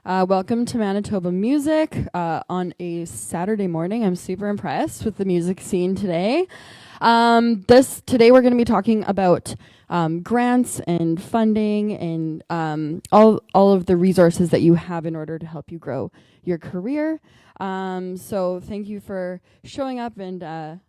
Welcome to Manitoba Music on a Saturday morning. I'm super impressed with the music scene today. Today we're going to be talking about grants and funding and all of the resources that you have in order to help you grow your career. So thank you for showing up and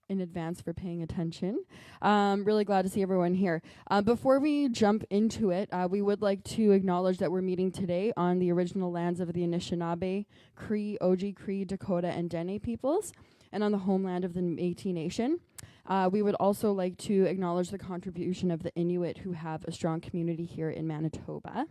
in advance for paying attention. Really glad to see everyone here. Before we jump into it, we would like to acknowledge that we're meeting today on the original lands of the Anishinaabe, Cree, Oji, Cree, Dakota, and Dene peoples, and on the homeland of the Métis Nation. We would also like to acknowledge the contribution of the Inuit, who have a strong community here in Manitoba.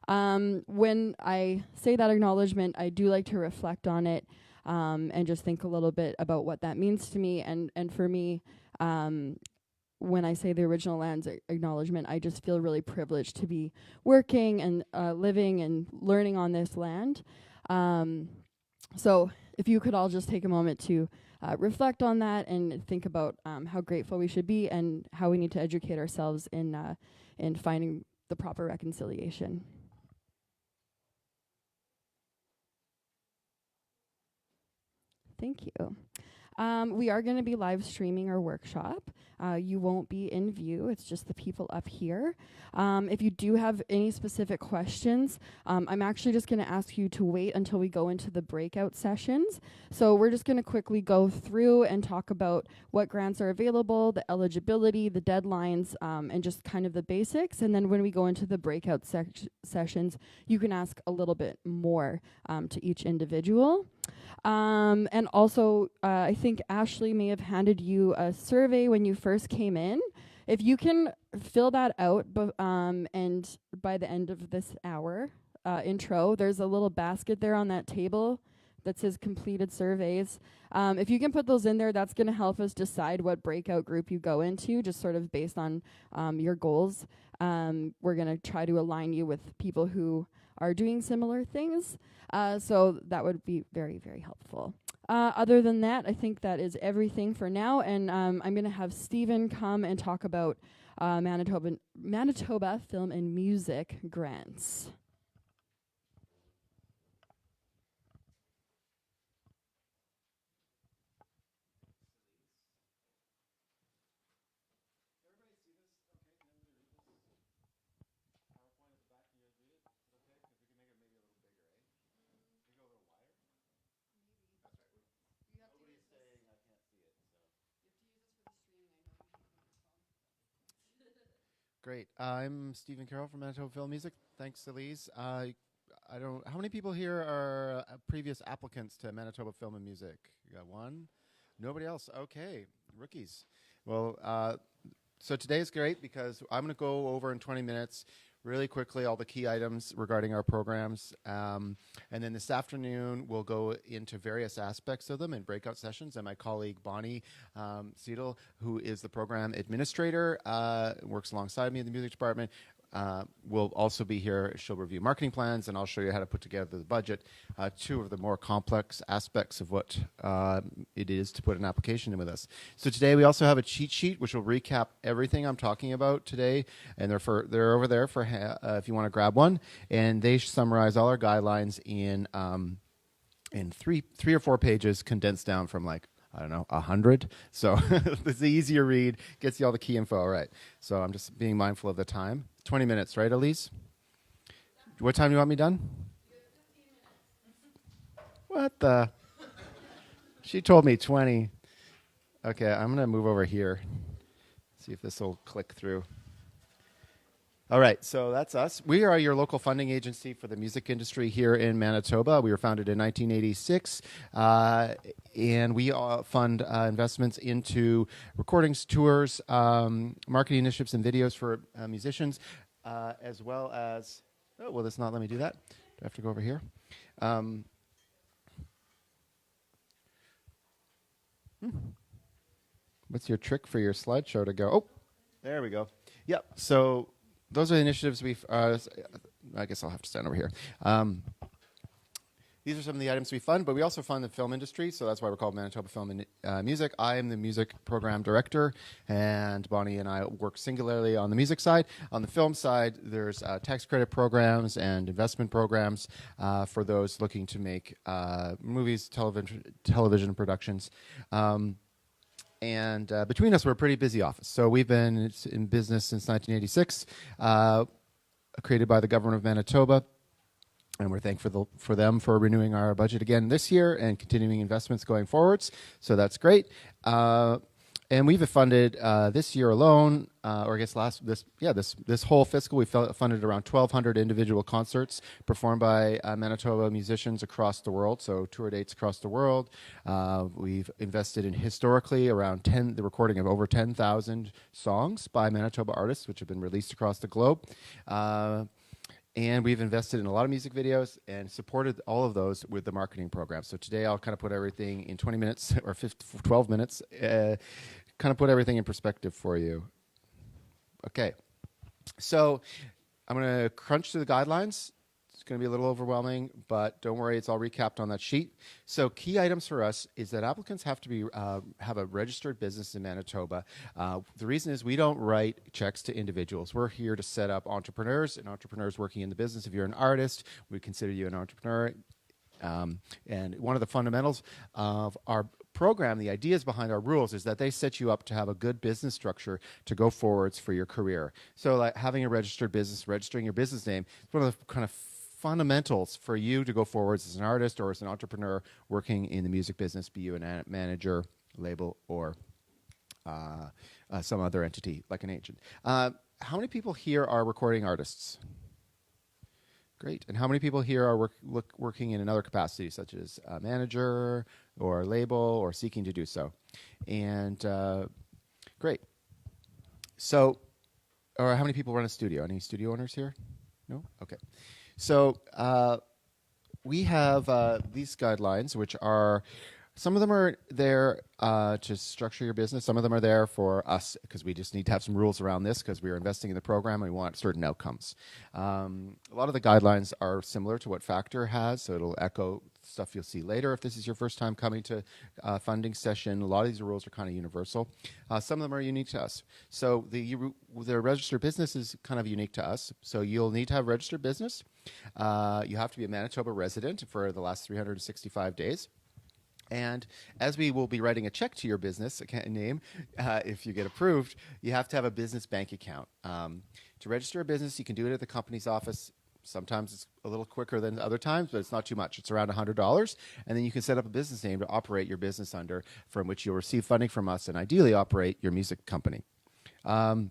When I say that acknowledgement, I do like to reflect on it and just think a little bit about what that means to me. And for me, when I say the original lands acknowledgement, I just feel really privileged to be working and living and learning on this land. So if you could all just take a moment to reflect on that and think about how grateful we should be and how we need to educate ourselves in finding the proper reconciliation. Thank you. We are going to be live streaming our workshop. You won't be in view. It's just the people up here. If you do have any specific questions, I'm actually just going to ask you to wait until we go into the breakout sessions. So we're just going to quickly go through and talk about what grants are available, the eligibility, the deadlines, and just kind of the basics. And then when we go into the breakout sessions, you can ask a little bit more to each individual. And also, I think Ashley may have handed you a survey when you first came in. If you can fill that out, and by the end of this hour intro, there's a little basket there on that table that says completed surveys. If you can put those in there, that's going to help us decide what breakout group you go into, just sort of based on your goals. We're going to try to align you with people who are doing similar things. So that would be very, very helpful. Other than that, I think that is everything for now. And I'm going to have Stephen come and talk about Manitoba Film and Music grants. Great. I'm Stephen Carroll from Manitoba Film Music. Thanks, Elise. I don't. How many people here are previous applicants to Manitoba Film and Music? You got one. Nobody else. Okay, rookies. Well, so today's great because I'm going to go over in 20 minutes really quickly all the key items regarding our programs. And then this afternoon, we'll go into various aspects of them in breakout sessions. And my colleague, Bonnie Seidel, who is the program administrator, works alongside me in the music department, will also be here. She'll review marketing plans, and I'll show you how to put together the budget. Two of the more complex aspects of what it is to put an application in with us. So today we also have a cheat sheet which will recap everything I'm talking about today, and they're over there for if you want to grab one. And they summarize all our guidelines in three or four pages, condensed down from like, I don't know, 100. So it's the easier read, gets you all the key info. All right. So I'm just being mindful of the time. 20 minutes, right, Elise? What time do you want me done? What the? She told me 20. Okay, I'm going to move over here. See if this will click through. All right, so that's us. We are your local funding agency for the music industry here in Manitoba. We were founded in 1986, and we fund investments into recordings, tours, marketing initiatives, and videos for musicians, as well as... Oh, will this not let me do that? Do I have to go over here? What's your trick for your slideshow to go? Oh, there we go. Yep, so... Those are the initiatives we've, I guess I'll have to stand over here. These are some of the items we fund, but we also fund the film industry, so that's why we're called Manitoba Film and Music. I am the music program director, and Bonnie and I work singularly on the music side. On the film side, there's tax credit programs and investment programs for those looking to make movies, television productions. And between us, we're a pretty busy office. So we've been in business since 1986, created by the government of Manitoba. And we're thankful for them for renewing our budget again this year and continuing investments going forwards. So that's great. And we've funded this year alone, or I guess this whole fiscal, we funded around 1,200 individual concerts performed by Manitoba musicians across the world. So tour dates across the world. We've invested in historically around the recording of over 10,000 songs by Manitoba artists, which have been released across the globe. And we've invested in a lot of music videos and supported all of those with the marketing program. So today I'll kind of put everything in 20 minutes or 12 minutes, kind of put everything in perspective for you. Okay, so I'm going to crunch through the guidelines. It's going to be a little overwhelming, but don't worry, it's all recapped on that sheet. So key items for us is that applicants have to be have a registered business in Manitoba. The reason is we don't write checks to individuals. We're here to set up entrepreneurs and entrepreneurs working in the business. If you're an artist, we consider you an entrepreneur. And one of the fundamentals of our program, the ideas behind our rules, is that they set you up to have a good business structure to go forwards for your career. So like having a registered business, registering your business name, is one of the kind of fundamentals for you to go forwards as an artist or as an entrepreneur working in the music business, be you a manager, label, or some other entity like an agent. How many people here are recording artists? Great. And how many people here are working in another capacity, such as a manager or label or seeking to do so? And great. So, or how many people run a studio? Any studio owners here? No? Okay. So we have these guidelines, which are, some of them are there to structure your business. Some of them are there for us because we just need to have some rules around this because we are investing in the program and we want certain outcomes. A lot of the guidelines are similar to what Factor has, so it'll echo stuff you'll see later if this is your first time coming to a funding session. A lot of these rules are kind of universal. Some of them are unique to us. So the registered business is kind of unique to us. So you'll need to have a registered business. You have to be a Manitoba resident for the last 365 days. And as we will be writing a check to your business name, if you get approved, you have to have a business bank account. To register a business, you can do it at the company's office. Sometimes it's a little quicker than other times, but it's not too much. It's around $100. And then you can set up a business name to operate your business under, from which you'll receive funding from us and ideally operate your music company. So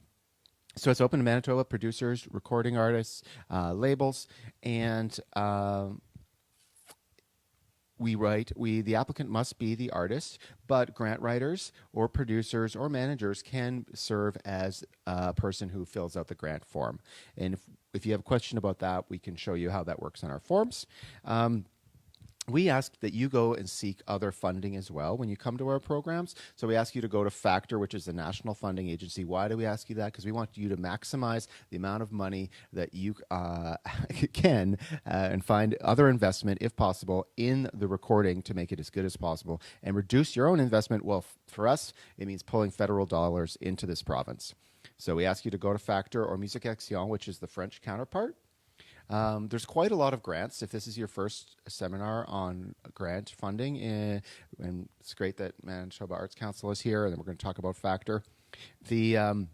it's open to Manitoba producers, recording artists, labels, and the applicant must be the artist, but grant writers or producers or managers can serve as a person who fills out the grant form. And if you have a question about that, we can show you how that works on our forms. We ask that you go and seek other funding as well when you come to our programs. So we ask you to go to Factor, which is the national funding agency. Why do we ask you that? Because we want you to maximize the amount of money that you can and find other investment, if possible, in the recording to make it as good as possible and reduce your own investment. Well, for us, it means pulling federal dollars into this province. So we ask you to go to Factor or Musique Action, which is the French counterpart. There's quite a lot of grants. If this is your first seminar on grant funding, and it's great that Manitoba Arts Council is here, and then we're going to talk about Factor. There's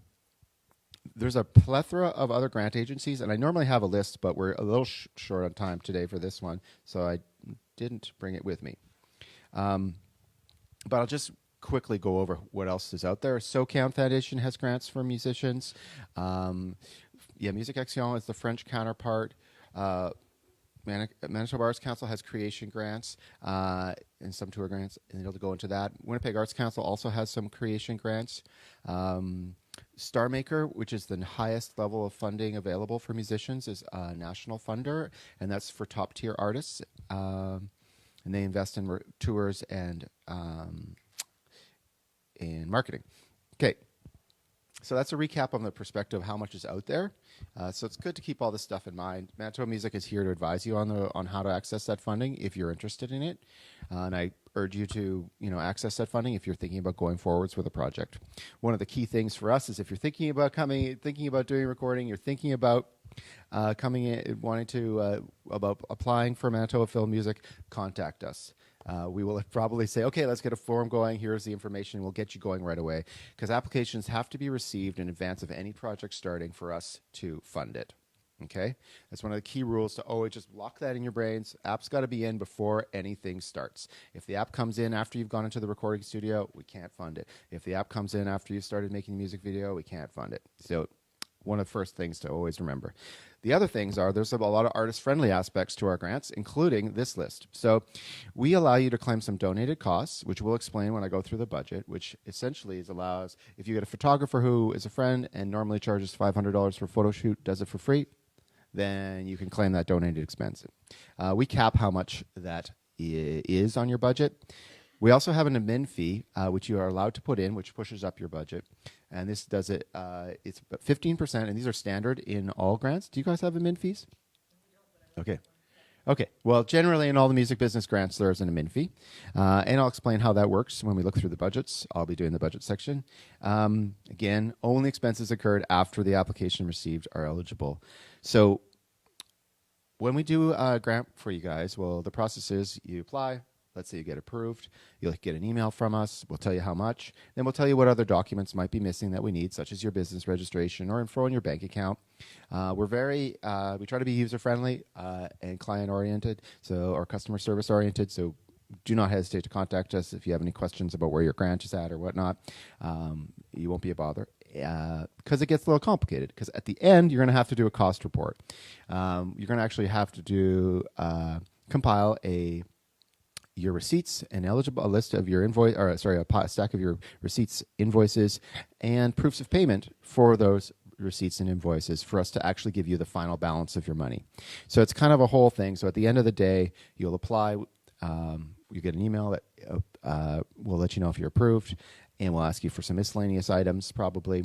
a plethora of other grant agencies, and I normally have a list, but we're a little short on time today for this one, so I didn't bring it with me. But I'll just quickly go over what else is out there. SOCAM Foundation has grants for musicians. Musique Action is the French counterpart. Manitoba Arts Council has creation grants and some tour grants, and they'll go into that. Winnipeg Arts Council also has some creation grants. Star Maker, which is the highest level of funding available for musicians, is a national funder, and that's for top-tier artists. And they invest in tours and in marketing. Okay. So that's a recap on the perspective of how much is out there. So it's good to keep all this stuff in mind. Manitoba Music is here to advise you on how to access that funding if you're interested in it. And I urge you to access that funding if you're thinking about going forwards with a project. One of the key things for us is if you're thinking about doing recording, you're thinking about coming in, wanting to about applying for Manitoba Film Music, contact us. We will probably say, okay, let's get a form going. Here's the information. We'll get you going right away. Because applications have to be received in advance of any project starting for us to fund it. Okay? That's one of the key rules to always just lock that in your brains. App's got to be in before anything starts. If the app comes in after you've gone into the recording studio, we can't fund it. If the app comes in after you've started making the music video, we can't fund it. So one of the first things to always remember. The other things are there's a lot of artist-friendly aspects to our grants, including this list. So we allow you to claim some donated costs, which we'll explain when I go through the budget, which essentially allows, if you get a photographer who is a friend and normally charges $500 for a photo shoot, does it for free, then you can claim that donated expense. We cap how much that is on your budget. We also have an admin fee, which you are allowed to put in, which pushes up your budget. And this does it, it's 15%, and these are standard in all grants. Do you guys have admin fees? Okay. Okay. Well, generally in all the music business grants, there's an admin fee. And I'll explain how that works when we look through the budgets. I'll be doing the budget section. Again, only expenses incurred after the application received are eligible. So when we do a grant for you guys, well, the process is you apply. Let's say you get approved. You'll get an email from us. We'll tell you how much. Then we'll tell you what other documents might be missing that we need, such as your business registration or info in your bank account. We try to be user-friendly and client-oriented, or customer service-oriented, so do not hesitate to contact us if you have any questions about where your grant is at or whatnot. You won't be a bother. Because it gets a little complicated. Because at the end, you're going to have to do a cost report. You're going to actually have to compile your receipts and a list of your invoice, a stack of your receipts, invoices, and proofs of payment for those receipts and invoices for us to actually give you the final balance of your money. So it's kind of a whole thing. So at the end of the day, you'll apply. You get an email that will let you know if you're approved, and we'll ask you for some miscellaneous items probably.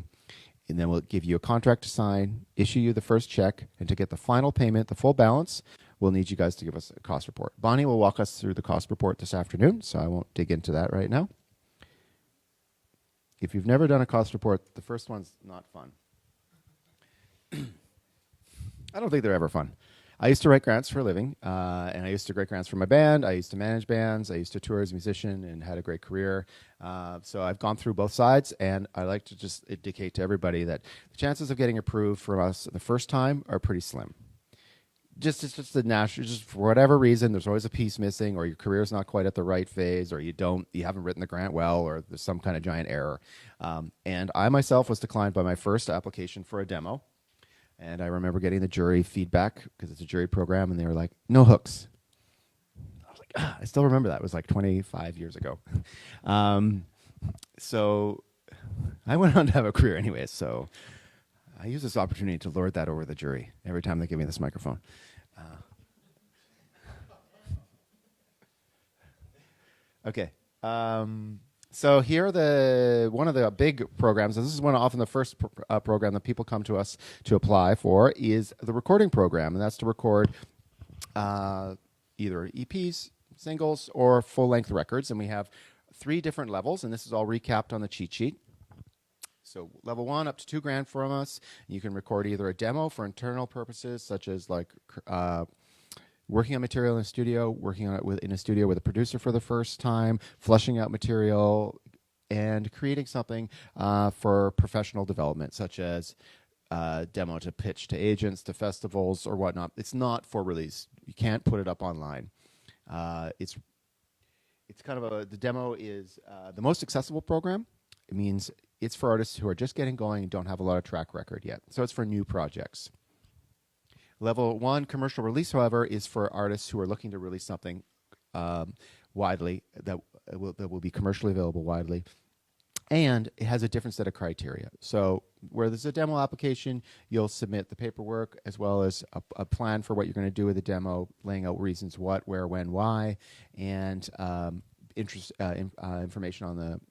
And then we'll give you a contract to sign, issue you the first check, and to get the final payment, the full balance, we'll need you guys to give us a cost report. Bonnie will walk us through the cost report this afternoon, so I won't dig into that right now. If you've never done a cost report, the first one's not fun. I don't think they're ever fun. I used to write grants for a living, and I used to write grants for my band. I used to manage bands. I used to tour as a musician and had a great career. So I've gone through both sides, and I like to just indicate to everybody that the chances of getting approved from us the first time are pretty slim. It's just the natural, just for whatever reason, there's always a piece missing, or your career's not quite at the right phase, or you haven't written the grant well, or there's some kind of giant error. And I myself was declined by my first application for a demo. And I remember getting the jury feedback, because it's a jury program, and they were like, no hooks. I was like, I still remember that. It was like 25 years ago. So I went on to have a career anyways, so I use this opportunity to lord that over the jury every time they give me this microphone. Okay. So here one of the big programs, and this is often the first program that people come to us to apply for, is the recording program, and that's to record either EPs, singles, or full-length records, and we have 3 different levels, and this is all recapped on the cheat sheet. So level 1, up to $2,000 from us. You can record either a demo for internal purposes, such as like working on material in a studio, working on it in a studio with a producer for the first time, fleshing out material, and creating something for professional development, such as demo to pitch to agents, to festivals, or whatnot. It's not for release. You can't put it up online. It's kind of the demo is the most accessible program. It means it's for artists who are just getting going and don't have a lot of track record yet. So it's for new projects. Level 1, commercial release, however, is for artists who are looking to release something widely, that will be commercially available widely. And it has a different set of criteria. So where there's a demo application, you'll submit the paperwork as well as a plan for what you're going to do with the demo, laying out reasons what, where, when, why, and information on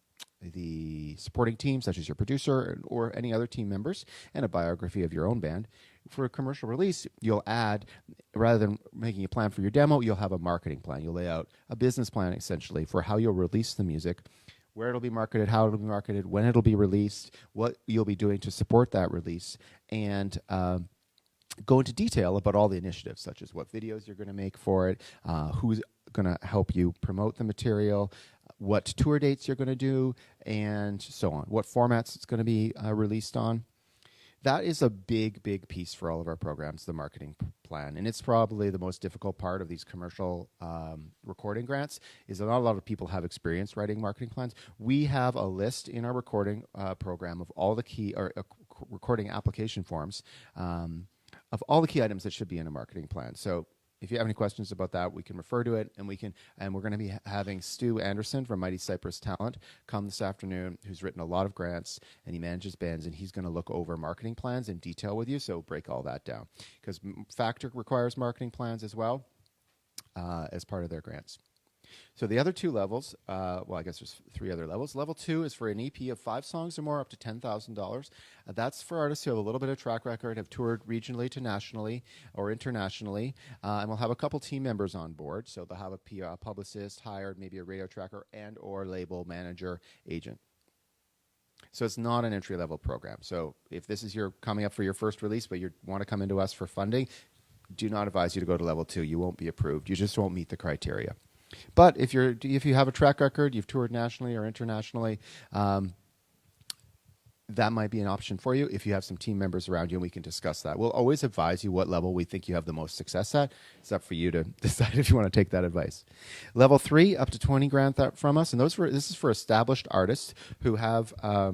the supporting team, such as your producer or any other team members, and a biography of your own band. For a commercial release, you'll add, rather than making a plan for your demo, you'll have a marketing plan. You'll lay out a business plan, essentially, for how you'll release the music, where it'll be marketed, how it'll be marketed, when it'll be released, what you'll be doing to support that release, and go into detail about all the initiatives, such as what videos you're going to make for it, who's going to help you promote the material, what tour dates you're going to do, and so on, what formats it's going to be released on. That is a big, big piece for all of our programs, the marketing plan. And it's probably the most difficult part of these commercial recording grants, is that not a lot of people have experience writing marketing plans. We have a list in our recording program of all the key, or recording application forms, of all the key items that should be in a marketing plan. So if you have any questions about that, we can refer to it, and we're going to be having Stu Anderson from Mighty Cypress Talent come this afternoon, who's written a lot of grants, and he manages bands, and he's going to look over marketing plans in detail with you, so break all that down. Because Factor requires marketing plans as well as part of their grants. So the other two levels, well, I guess there's three other levels. Level 2 is for an EP of 5 songs or more, up to $10,000. That's for artists who have a little bit of track record, have toured regionally to nationally or internationally, and we'll have a couple team members on board. So they'll have a PR publicist hired, maybe a radio tracker and or label manager agent. So it's not an entry-level program. So if this is your coming up for your first release, but you want to come into us for funding, do not advise you to go to level 2. You won't be approved. You just won't meet the criteria. But if you have a track record, you've toured nationally or internationally, that might be an option for you if you have some team members around you, and we can discuss that. We'll always advise you what level we think you have the most success at. It's up for you to decide if you want to take that advice. Level 3, up to 20 grand from us, and this is for established artists who have a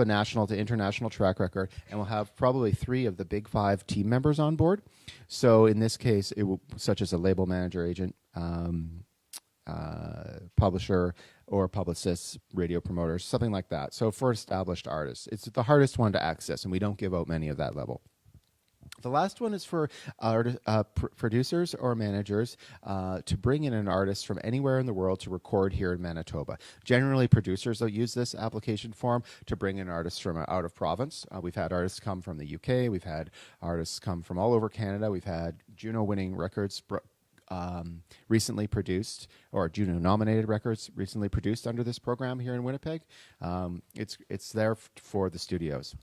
national to international track record, and we'll have probably 3 of the big 5 team members on board. So in this case, such as a label manager, agent, publisher, or publicists, radio promoters, something like that. So for established artists, it's the hardest one to access, and we don't give out many of that level. The last one is for producers or managers to bring in an artist from anywhere in the world to record here in Manitoba. Generally, producers will use this application form to bring in artists from out of province. We've had artists come from the UK. We've had artists come from all over Canada. We've had Juno-winning records recently produced, or Juno-nominated records recently produced under this program here in Winnipeg. It's there for the studios.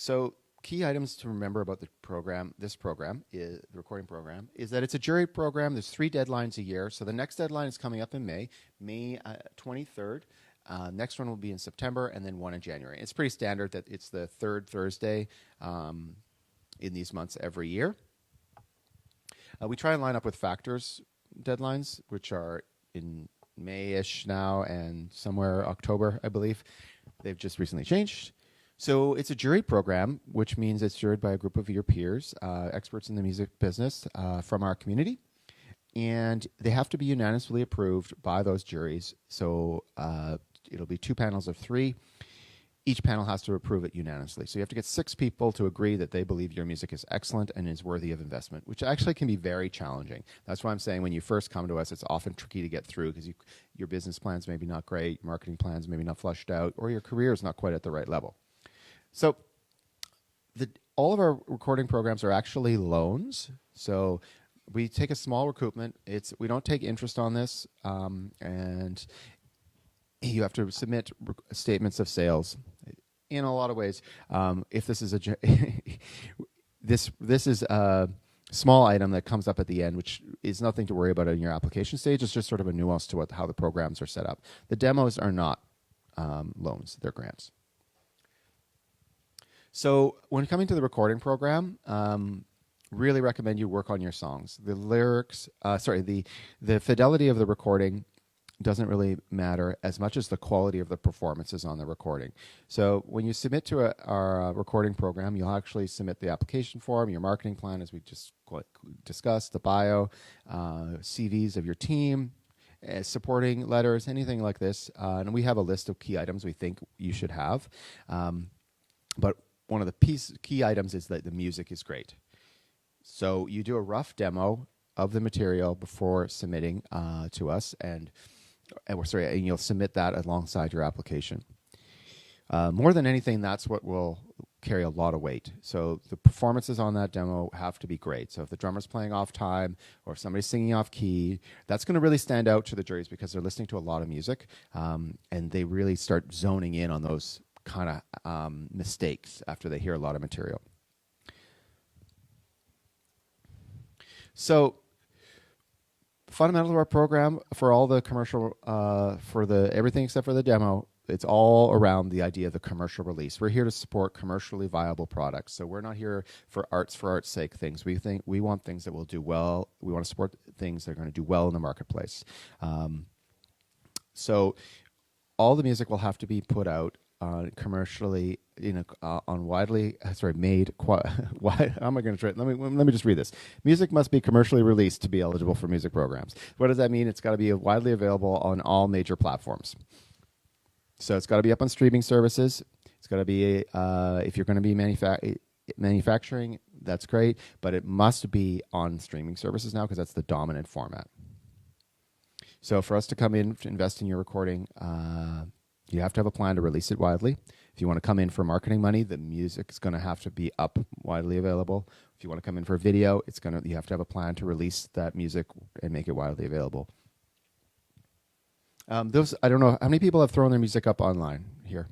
So key items to remember about the program, this program, is the recording program, is that it's a jury program. There's 3 deadlines a year. So the next deadline is coming up in May 23rd. Next one will be in September, and then one in January. It's pretty standard that it's the 3rd Thursday in these months every year. We try and line up with Factor's deadlines, which are in May-ish now and somewhere October, I believe. They've just recently changed. So it's a jury program, which means it's juried by a group of your peers, experts in the music business from our community. And they have to be unanimously approved by those juries. So it'll be 2 panels of 3. Each panel has to approve it unanimously. So you have to get 6 people to agree that they believe your music is excellent and is worthy of investment, which actually can be very challenging. That's why I'm saying when you first come to us, it's often tricky to get through because your business plan's maybe not great, marketing plans maybe not flushed out, or your career is not quite at the right level. So all of our recording programs are actually loans. So we take a small recoupment. We don't take interest on this, and you have to submit statements of sales. In a lot of ways, if this is this is a small item that comes up at the end, which is nothing to worry about in your application stage. It's just sort of a nuance to how the programs are set up. The demos are not loans; they're grants. So when coming to the recording program, really recommend you work on your songs. The lyrics, the fidelity of the recording doesn't really matter as much as the quality of the performances on the recording. So when you submit to our recording program, you'll actually submit the application form, your marketing plan, as we just discussed, the bio, CVs of your team, supporting letters, anything like this. And we have a list of key items we think you should have. But one of the key items is that the music is great. So you do a rough demo of the material before submitting to us, and you'll submit that alongside your application. More than anything, that's what will carry a lot of weight. So the performances on that demo have to be great. So if the drummer's playing off time or if somebody's singing off key, that's going to really stand out to the juries because they're listening to a lot of music, and they really start zoning in on those kind of mistakes after they hear a lot of material. So fundamental to our program for all the commercial, for the everything except for the demo, it's all around the idea of the commercial release. We're here to support commercially viable products. So we're not here for art's sake things. We want things that will do well. We want to support things that are going to do well in the marketplace. So all the music will have to be put out commercially on widely made. Why am I going to try? Let me just read this. Music must be commercially released to be eligible for music programs. What does that mean? It's got to be widely available on all major platforms. So it's got to be up on streaming services. It's got to be if you're going to be manufacturing, that's great, but it must be on streaming services now because that's the dominant format. So for us to come in to invest in your recording, you have to have a plan to release it widely. If you want to come in for marketing money, the music is going to have to be up widely available. If you want to come in for video, you have to have a plan to release that music and make it widely available. I don't know, how many people have thrown their music up online here?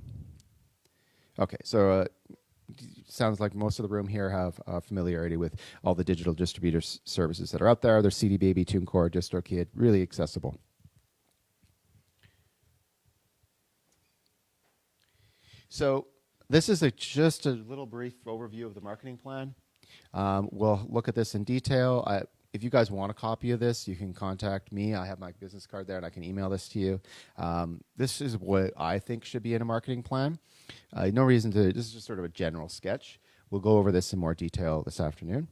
Okay, so sounds like most of the room here have familiarity with all the digital distributor services that are out there. There's CD Baby, TuneCore, DistroKid, really accessible. So this is just a little brief overview of the marketing plan. We'll look at this in detail. If you guys want a copy of this, you can contact me. I have my business card there, and I can email this to you. This is what I think should be in a marketing plan. No reason to, this is just sort of a general sketch. We'll go over this in more detail this afternoon.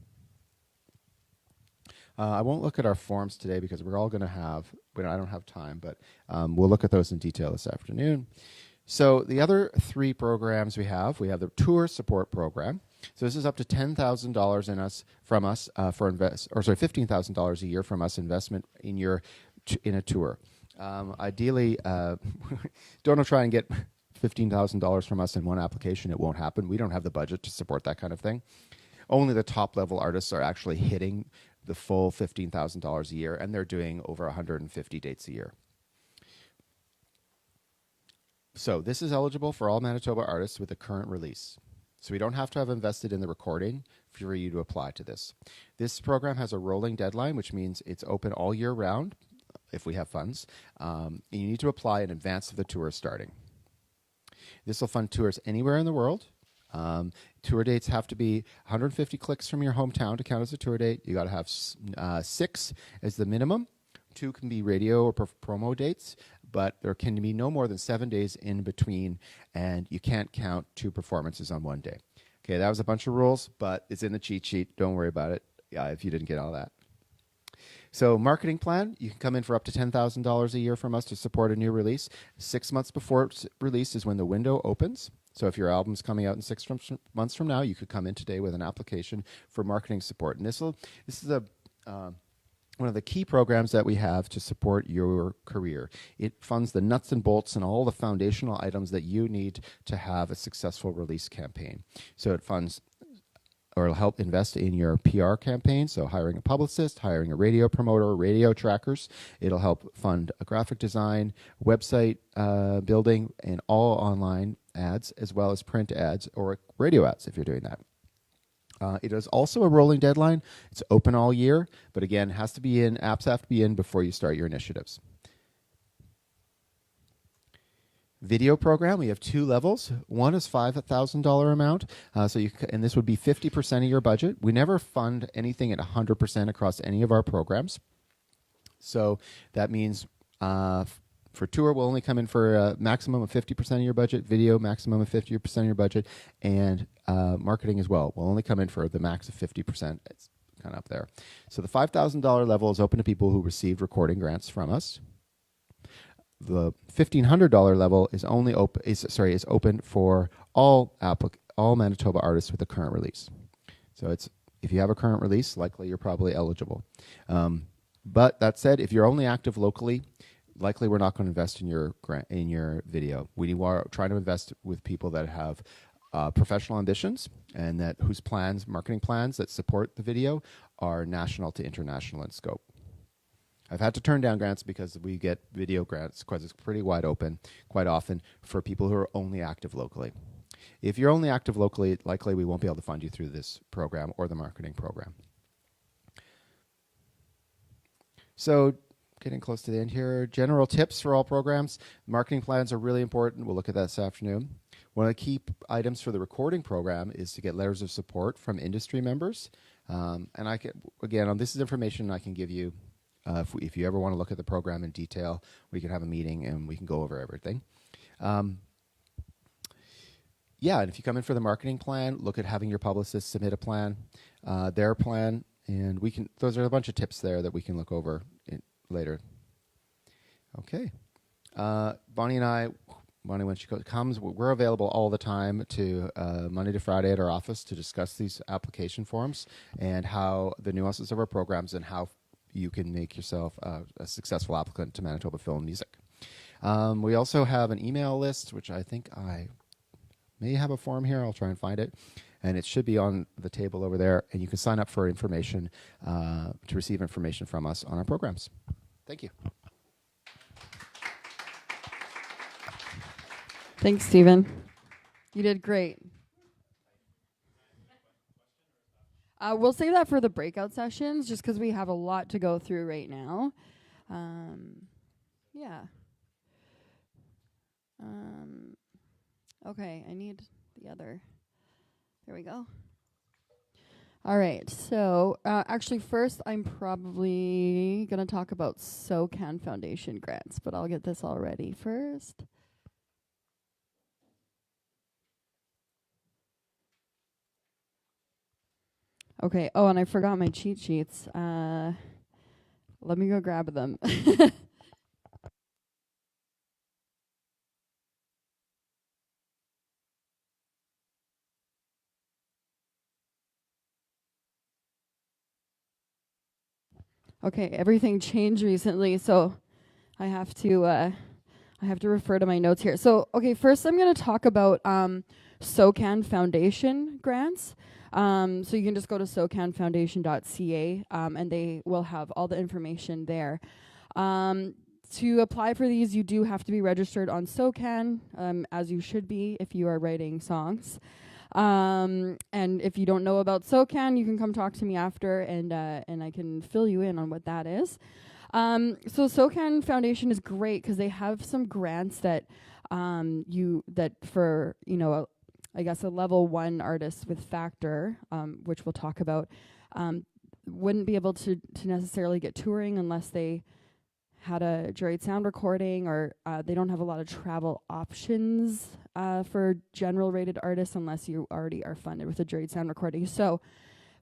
I won't look at our forms today because we're all going to have, I don't have time, but we'll look at those in detail this afternoon. So the other three programs we have the tour support program. So this is up to $10,000 from us $15,000 a year from us investment in a tour. Ideally, don't try and get $15,000 from us in one application. It won't happen. We don't have the budget to support that kind of thing. Only the top level artists are actually hitting the full $15,000 a year, and they're doing over 150 dates a year. So this is eligible for all Manitoba artists with a current release. So we don't have to have invested in the recording for you to apply to this. This program has a rolling deadline, which means it's open all year round if we have funds. And you need to apply in advance of the tour starting. This will fund tours anywhere in the world. Tour dates have to be 150 clicks from your hometown to count as a tour date. You got to have 6 as the minimum. 2 can be radio or promo dates, but there can be no more than 7 days in between, and you can't count 2 performances on one day. Okay, that was a bunch of rules, but it's in the cheat sheet. Don't worry about it if you didn't get all that. So marketing plan, you can come in for up to $10,000 a year from us to support a new release. 6 months before it's released is when the window opens. So if your album's coming out in 6 months from now, you could come in today with an application for marketing support. And this is one of the key programs that we have to support your career. It funds the nuts and bolts and all the foundational items that you need to have a successful release campaign. So it funds or it'll help invest in your PR campaign, so hiring a publicist, hiring a radio promoter, radio trackers. It'll help fund a graphic design, website building, and all online ads, as well as print ads or radio ads if you're doing that. It is also a rolling deadline. It's open all year, but again, apps have to be in before you start your initiatives. Video program, we have 2 levels. One is $5,000 amount, and this would be 50% of your budget. We never fund anything at 100% across any of our programs. So that means for tour, we'll only come in for a maximum of 50% of your budget, video, maximum of 50% of your budget, and marketing as well. We'll only come in for the max of 50%. It's kind of up there. So the $5,000 level is open to people who received recording grants from us. The $1,500 level is open for all Manitoba artists with a current release. So If you have a current release, likely you're probably eligible. But that said, if you're only active locally, likely we're not going to invest in your video. We are trying to invest with people that have professional ambitions and whose marketing plans that support the video are national to international in scope. I've had to turn down grants because we get video grants because it's pretty wide open quite often for people who are only active locally. If you're only active locally, likely we won't be able to fund you through this program or the marketing program. So getting close to the end here, general tips for all programs. Marketing plans are really important. We'll look at that this afternoon. One of the key items for the recording program is to get letters of support from industry members. And I can, again, this is information I can give you. If you ever want to look at the program in detail, we can have a meeting and we can go over everything. Yeah, and if you come in for the marketing plan, look at having your publicist submit a plan, their plan, and those are a bunch of tips there that we can look over later. Okay. Bonnie and I, when she comes, we're available all the time to Monday to Friday at our office to discuss these application forms and how the nuances of our programs and how you can make yourself a successful applicant to Manitoba Film Music. We also have an email list, which I think I may have a form here. I'll try and find it. And it should be on the table over there. And you can sign up for information to receive information from us on our programs. Thank you. Thanks, Stephen. You did great. We'll save that for the breakout sessions just because we have a lot to go through right now. Yeah. Okay, I need the other. There we go. All right, so actually first I'm probably going to talk about SOCAN Foundation grants, but I'll get this all ready first. Okay, oh, and I forgot my cheat sheets. Let me go grab them. Okay, everything changed recently, so I have to refer to my notes here. So, okay, first I'm going to talk about SOCAN Foundation grants. So you can just go to socanfoundation.ca, and they will have all the information there. To apply for these, you do have to be registered on SOCAN, as you should be if you are writing songs. And if you don't know about SOCAN, you can come talk to me after, and I can fill you in on what that is. So SOCAN Foundation is great because they have some grants that for I guess a level 1 artist with Factor, which we'll talk about, wouldn't be able to necessarily get touring unless they had a juried sound recording, or they don't have a lot of travel options for general rated artists unless you already are funded with a juried sound recording. So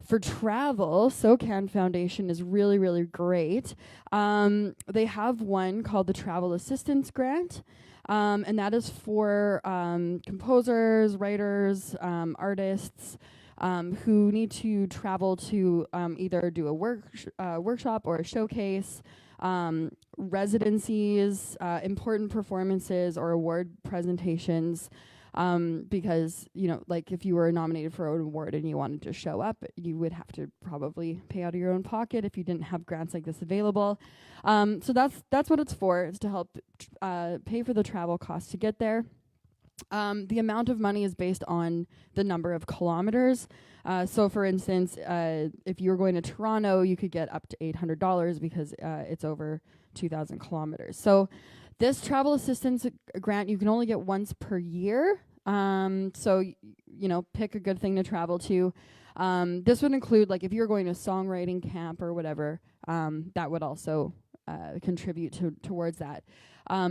for travel, SOCAN Foundation is really, really great. They have one called the Travel Assistance Grant, and that is for composers, writers, artists who need to travel to either do a workshop or a showcase, residencies, important performances, or award presentations. Because, like if you were nominated for an award and you wanted to show up, you would have to probably pay out of your own pocket if you didn't have grants like this available. So that's what it's for. It's to help pay for the travel costs to get there. The amount of money is based on the number of kilometers. So for instance, if you were going to Toronto, you could get up to $800 because it's over 2,000 kilometers. So this travel assistance grant you can only get once per year. So pick a good thing to travel to. This would include, like, if you're going to songwriting camp or whatever, that would also contribute towards that.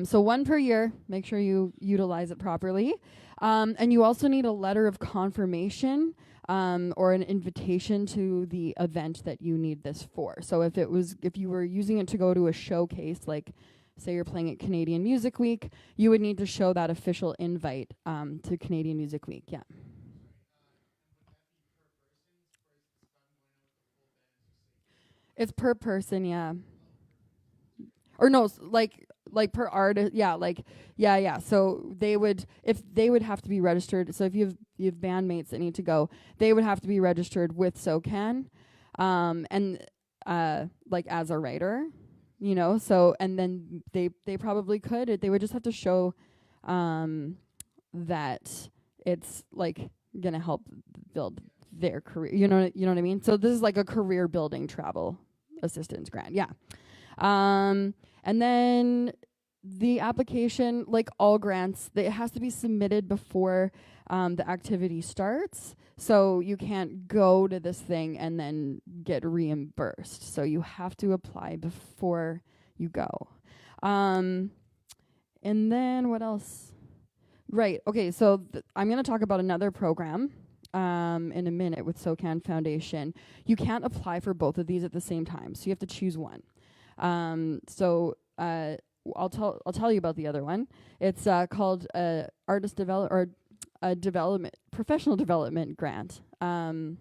So one per year, make sure you utilize it properly. And you also need a letter of confirmation or an invitation to the event that you need this for. So if you were using it to go to a showcase, like say you're playing at Canadian Music Week, you would need to show that official invite to Canadian Music Week. Yeah. It's per person, yeah. Or no, like per artist, yeah, like yeah. So they would have to be registered. So if you have bandmates that need to go, they would have to be registered with SOCAN, and like as a writer, So and then they probably could. They would just have to show, that it's like gonna help build their career. You know what I mean? So this is like a career building travel assistance grant. Yeah. And then the application, like all grants, it has to be submitted before the activity starts. So you can't go to this thing and then get reimbursed. So you have to apply before you go. And then what else? Right. Okay. So I'm going to talk about another program in a minute with SOCAN Foundation. You can't apply for both of these at the same time. So you have to choose one. I'll tell you about the other one. It's called professional development grant, and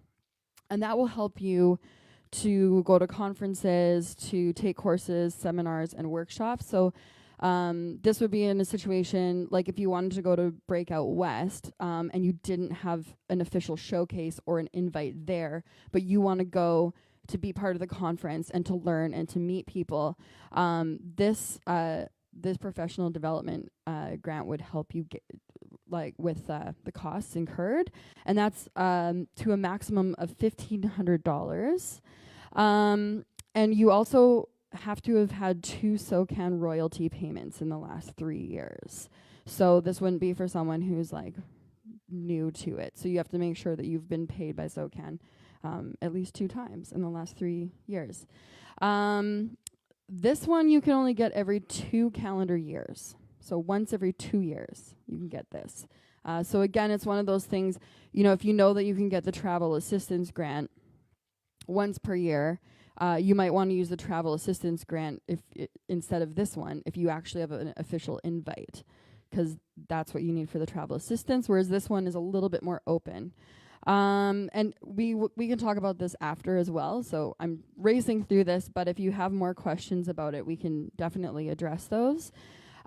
that will help you to go to conferences, to take courses, seminars, and workshops. So this would be in a situation like if you wanted to go to Breakout West, and you didn't have an official showcase or an invite there, but you want to go to be part of the conference and to learn and to meet people. This professional development grant would help you get with the costs incurred, and that's to a maximum of $1,500. And you also have to have had 2 SOCAN royalty payments in the last 3 years. So this wouldn't be for someone who's like new to it. So you have to make sure that you've been paid by SOCAN at least 2 times in the last 3 years. This one you can only get every 2 calendar years. So once every 2 years you can get this. So again, it's one of those things, if you know that you can get the travel assistance grant once per year, you might want to use the travel assistance grant instead of this one if you actually have an official invite, because that's what you need for the travel assistance, whereas this one is a little bit more open. And we can talk about this after as well. So I'm racing through this, but if you have more questions about it, we can definitely address those.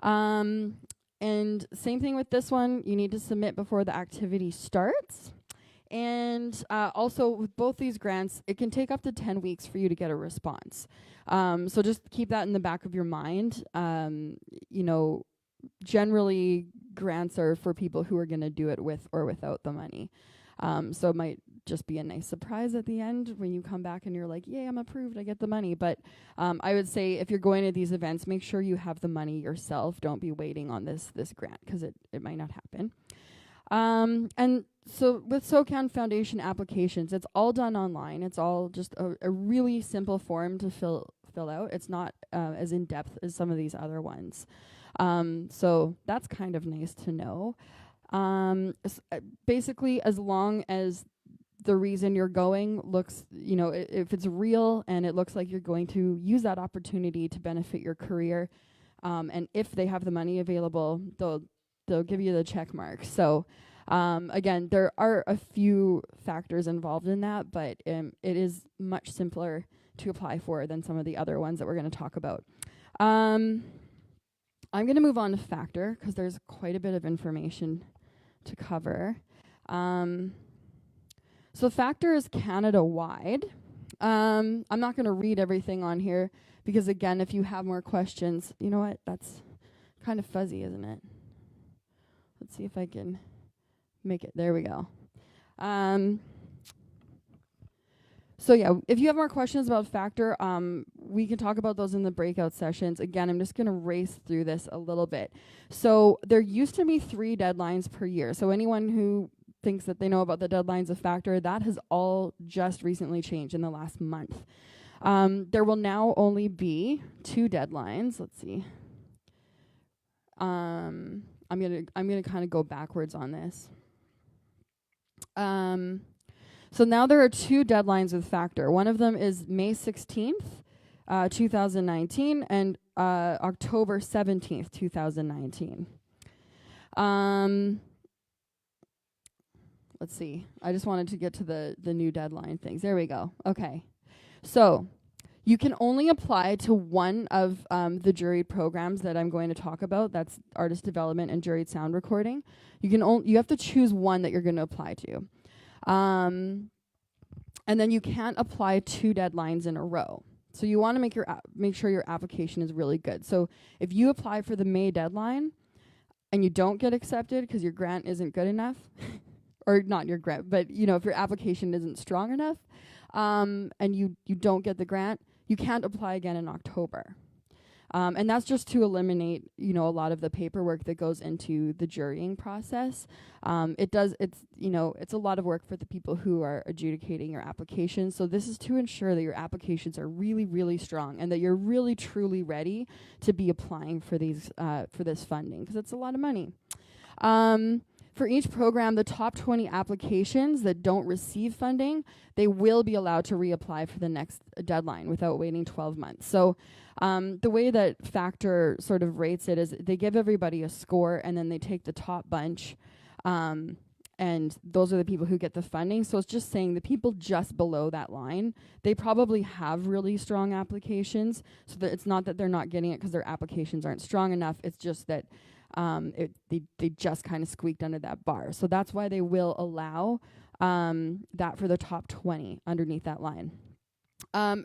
And same thing with this one, you need to submit before the activity starts. And also with both these grants, it can take up to 10 weeks for you to get a response. So just keep that in the back of your mind. Generally grants are for people who are going to do it with or without the money. So it might just be a nice surprise at the end when you come back and you're like, yay, I'm approved, I get the money. But I would say if you're going to these events, make sure you have the money yourself. Don't be waiting on this grant, because it might not happen. And so with SOCAN Foundation applications, it's all done online. It's all just a really simple form to fill out. It's not as in-depth as some of these other ones. So that's kind of nice to know. Basically, as long as the reason you're going looks, if it's real and it looks like you're going to use that opportunity to benefit your career, and if they have the money available, they'll give you the check mark. So again, there are a few factors involved in that, but it is much simpler to apply for than some of the other ones that we're going to talk about. I'm going to move on to Factor because there's quite a bit of information to cover. So Factor is Canada-wide. I'm not going to read everything on here because, again, if you have more questions, you know what? That's kind of fuzzy, isn't it? Let's see if I can make it. There we go. So yeah, if you have more questions about Factor, we can talk about those in the breakout sessions. Again, I'm just going to race through this a little bit. So there used to be 3 deadlines per year. So anyone who thinks that they know about the deadlines of Factor, that has all just recently changed in the last month. There will now only be 2 deadlines. Let's see. I'm gonna kind of go backwards on this. So now there are 2 deadlines with Factor. One of them is May 16th, 2019, and October 17th, 2019. Let's see. I just wanted to get to the new deadline things. There we go. Okay. So You can only apply to one of the juried programs that I'm going to talk about. That's artist development and juried sound recording. You have to choose one that you're going to apply to. And then you can't apply 2 deadlines in a row. So you want to make sure your application is really good. So if you apply for the May deadline and you don't get accepted because your grant isn't good enough, or not your grant, but if your application isn't strong enough, and you don't get the grant, you can't apply again in October. And that's just to eliminate, a lot of the paperwork that goes into the jurying process. It's a lot of work for the people who are adjudicating your application. So this is to ensure that your applications are really, really strong and that you're really, truly ready to be applying for this funding, because it's a lot of money. For each program, the top 20 applications that don't receive funding, they will be allowed to reapply for the next deadline without waiting 12 months. So the way that Factor sort of rates it is they give everybody a score, and then they take the top bunch, and those are the people who get the funding. So it's just saying the people just below that line, they probably have really strong applications. So that it's not that they're not getting it because their applications aren't strong enough. It's just that they just kind of squeaked under that bar. So that's why they will allow that for the top 20 underneath that line.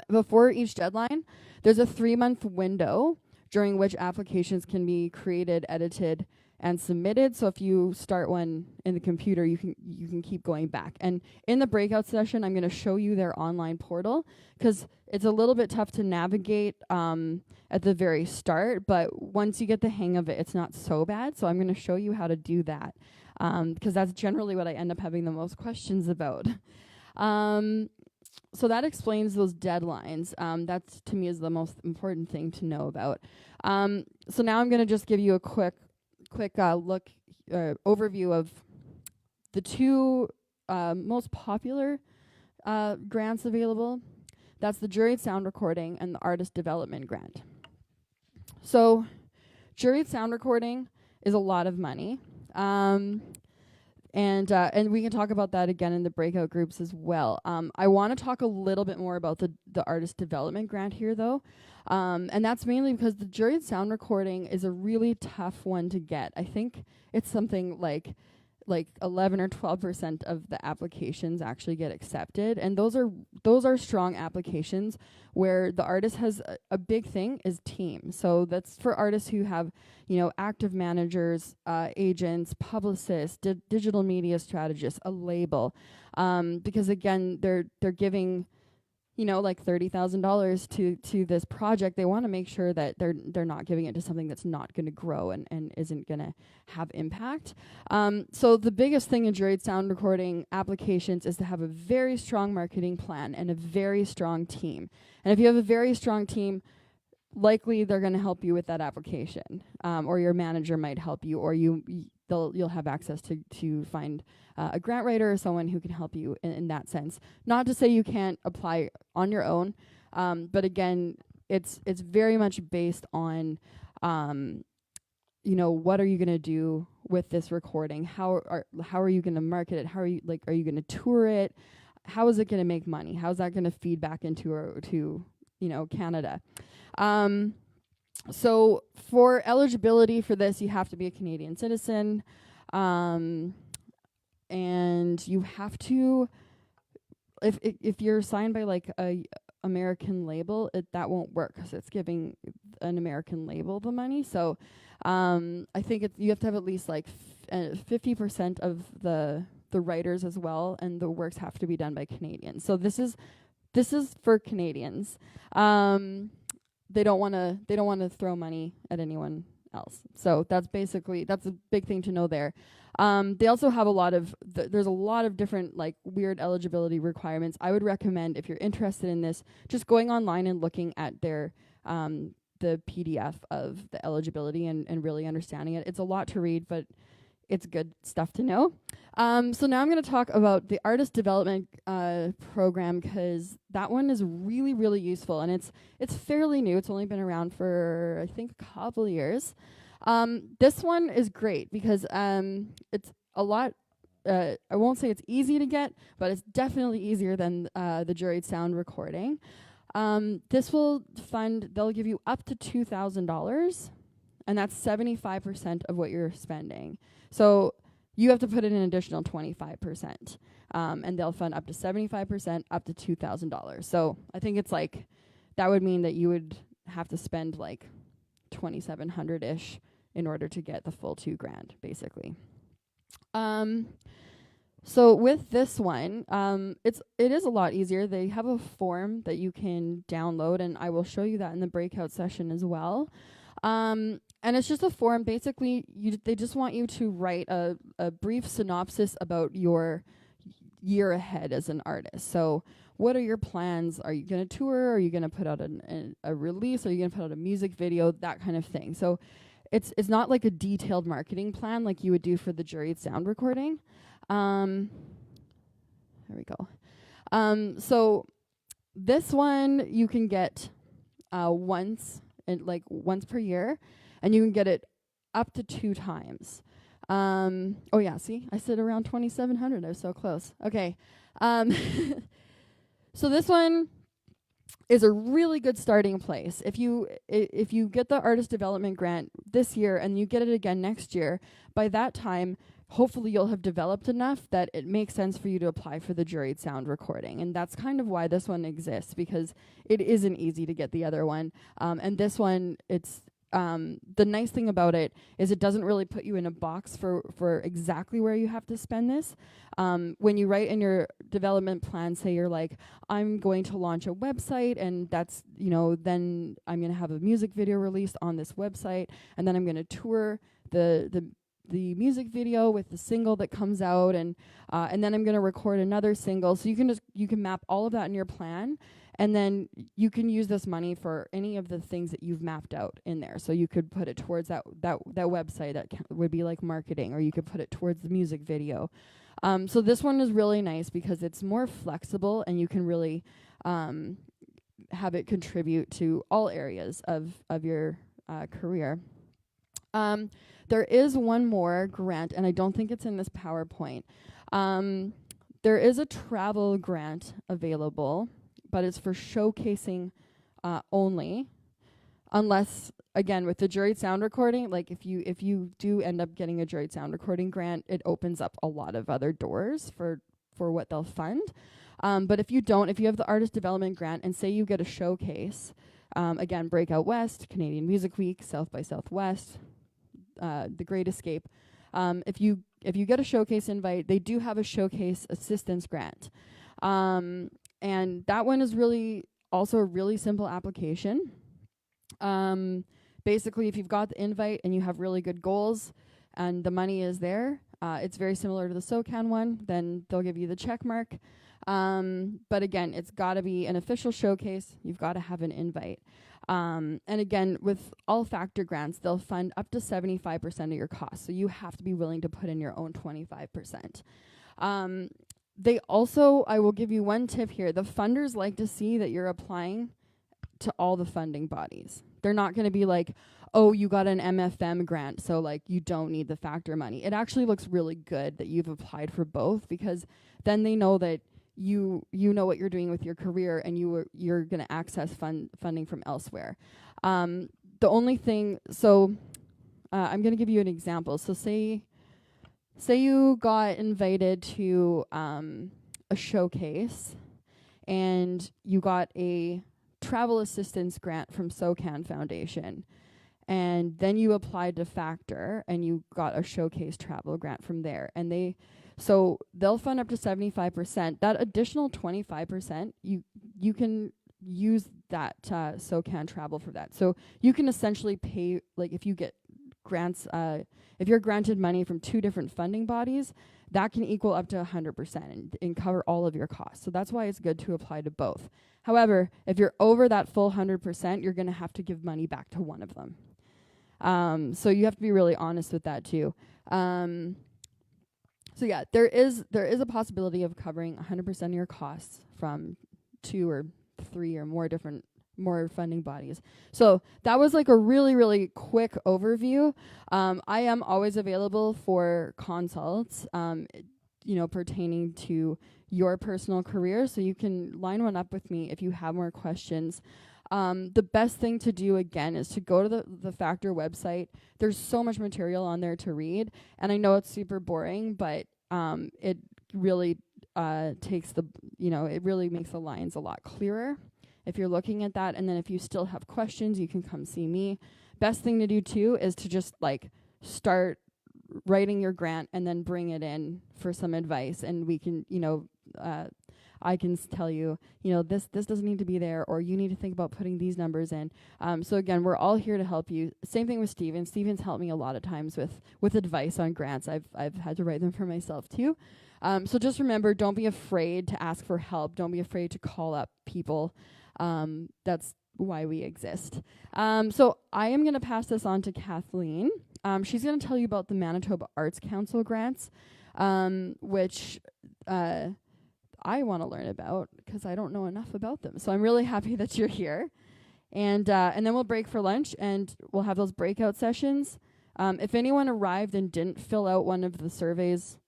Before each deadline, there's a 3-month window during which applications can be created, edited, and submitted. So if you start one in the computer, you can keep going back. And in the breakout session, I'm going to show you their online portal, because it's a little bit tough to navigate at the very start, but once you get the hang of it, it's not so bad. So I'm going to show you how to do that, because that's generally what I end up having the most questions about. So that explains those deadlines. That, to me, is the most important thing to know about. So now I'm going to just give you a quick overview of the 2 most popular grants available. That's the juried sound recording and the artist development grant. So juried sound recording is a lot of money. And we can talk about that again in the breakout groups as well. I want to talk a little bit more about the artist development grant here, though. And that's mainly because the juried sound recording is a really tough one to get. I think it's something like 11 or 12% of the applications actually get accepted, and those are strong applications where the artist has a big thing is team. So that's for artists who have active managers, agents, publicists, digital media strategists, a label, because again they're giving like $30,000 to this project. They want to make sure that they're not giving it to something that's not going to grow and isn't going to have impact. So the biggest thing in juried sound recording applications is to have a very strong marketing plan and a very strong team. And if you have a very strong team, likely they're going to help you with that application, or your manager might help you, or you'll have access to find a grant writer or someone who can help you in that sense. Not to say you can't apply on your own, but again, it's very much based on what are you going to do with this recording? How are you going to market it? How are you going to tour it? How is it going to make money? How is that going to feed back into Canada? So for eligibility for this, you have to be a Canadian citizen, and you have to, if you're signed by like a American label, that won't work because it's giving an American label the money. So I think you have to have at least like 50% of the writers as well, and the works have to be done by Canadians. So this is for Canadians. They don't want to throw money at anyone else. So that's a big thing to know there. They also have a lot of there's a lot of different like weird eligibility requirements. I would recommend, if you're interested in this, just going online and looking at their the PDF of the eligibility and really understanding it. It's a lot to read, but it's good stuff to know. So now I'm going to talk about the artist development program, because that one is really, really useful, and it's fairly new. It's only been around for, I think, a couple of years. This one is great because it's a lot. I won't say it's easy to get, but it's definitely easier than the juried sound recording. This will fund, they'll give you up to $2,000, and that's 75% of what you're spending. So you have to put in an additional 25%, and they'll fund up to 75%, up to $2,000. So I think it's like, that would mean that you would have to spend like 2,700-ish in order to get the full $2,000, basically. So with this one, it is a lot easier. They have a form that you can download, and I will show you that in the breakout session as well. And it's just a form. Basically, they just want you to write a brief synopsis about your year ahead as an artist. So what are your plans? Are you going to tour? Are you going to put out a release? Are you going to put out a music video? That kind of thing. So it's not like a detailed marketing plan like you would do for the juried sound recording. There we go. So this one you can get once per year, and you can get it up to 2 times. Oh yeah, see, I said around 2,700. I was so close. Okay. So this one is a really good starting place. If you get the artist development grant this year and you get it again next year, by that time, hopefully you'll have developed enough that it makes sense for you to apply for the juried sound recording. And that's kind of why this one exists, because it isn't easy to get the other one. And this one, it's the nice thing about it is it doesn't really put you in a box for exactly where you have to spend this. When you write in your development plan, say you're like, I'm going to launch a website, and that's, then I'm going to have a music video released on this website, and then I'm going to tour the music video with the single that comes out, and then I'm going to record another single. So you can map all of that in your plan, and then you can use this money for any of the things that you've mapped out in there. So you could put it towards that website that would be like marketing, or you could put it towards the music video. So this one is really nice because it's more flexible, and you can really have it contribute to all areas of your career. There is one more grant, and I don't think it's in this PowerPoint. There is a travel grant available, but it's for showcasing only, unless, again, with the juried sound recording, like if you do end up getting a juried sound recording grant, it opens up a lot of other doors for what they'll fund. But if you have the artist development grant, and say you get a showcase, again, Breakout West, Canadian Music Week, South by Southwest, The Great Escape. If you get a showcase invite, they do have a showcase assistance grant. And that one is really also a really simple application. Basically, if you've got the invite and you have really good goals and the money is there, it's very similar to the SOCAN one, then they'll give you the check mark. But again, it's got to be an official showcase. You've got to have an invite. And again, with all factor grants, they'll fund up to 75% of your costs. So you have to be willing to put in your own 25%. They also, I will give you one tip here. The funders like to see that you're applying to all the funding bodies. They're not going to be like, oh, you got an MFM grant, so like you don't need the factor money. It actually looks really good that you've applied for both, because then they know that you know what you're doing with your career, and you're going to access funding from elsewhere. The only thing, I'm going to give you an example. So say you got invited to a showcase, and you got a travel assistance grant from SOCAN Foundation, and then you applied to Factor, and you got a showcase travel grant from there, and they'll fund up to 75%. That additional 25%, you can use that SOCAN travel for that. So you can essentially pay, like if you get grants, if you're granted money from 2 different funding bodies, that can equal up to 100% and cover all of your costs. So that's why it's good to apply to both. However, if you're over that full 100%, you're going to have to give money back to one of them. So you have to be really honest with that too. So yeah, there is a possibility of covering 100% of your costs from 2 or 3 or more funding bodies. So that was like a really, really quick overview. I am always available for consults. pertaining to your personal career. So you can line one up with me if you have more questions. The best thing to do, again, is to go to the Factor website. There's so much material on there to read. And I know it's super boring, but it really it really makes the lines a lot clearer if you're looking at that. And then if you still have questions, you can come see me. Best thing to do, too, is to just, start writing your grant and then bring it in for some advice. And we can, I can tell you, this doesn't need to be there, or you need to think about putting these numbers in. So again, we're all here to help you. Same thing with Steven. Steven's helped me a lot of times with advice on grants. I've had to write them for myself too. So just remember, don't be afraid to ask for help. Don't be afraid to call up people. That's why we exist. So I am going to pass this on to Cathleen. She's going to tell you about the Manitoba Arts Council grants, which I want to learn about because I don't know enough about them. So I'm really happy that you're here. And then we'll break for lunch, and we'll have those breakout sessions. If anyone arrived and didn't fill out one of the surveys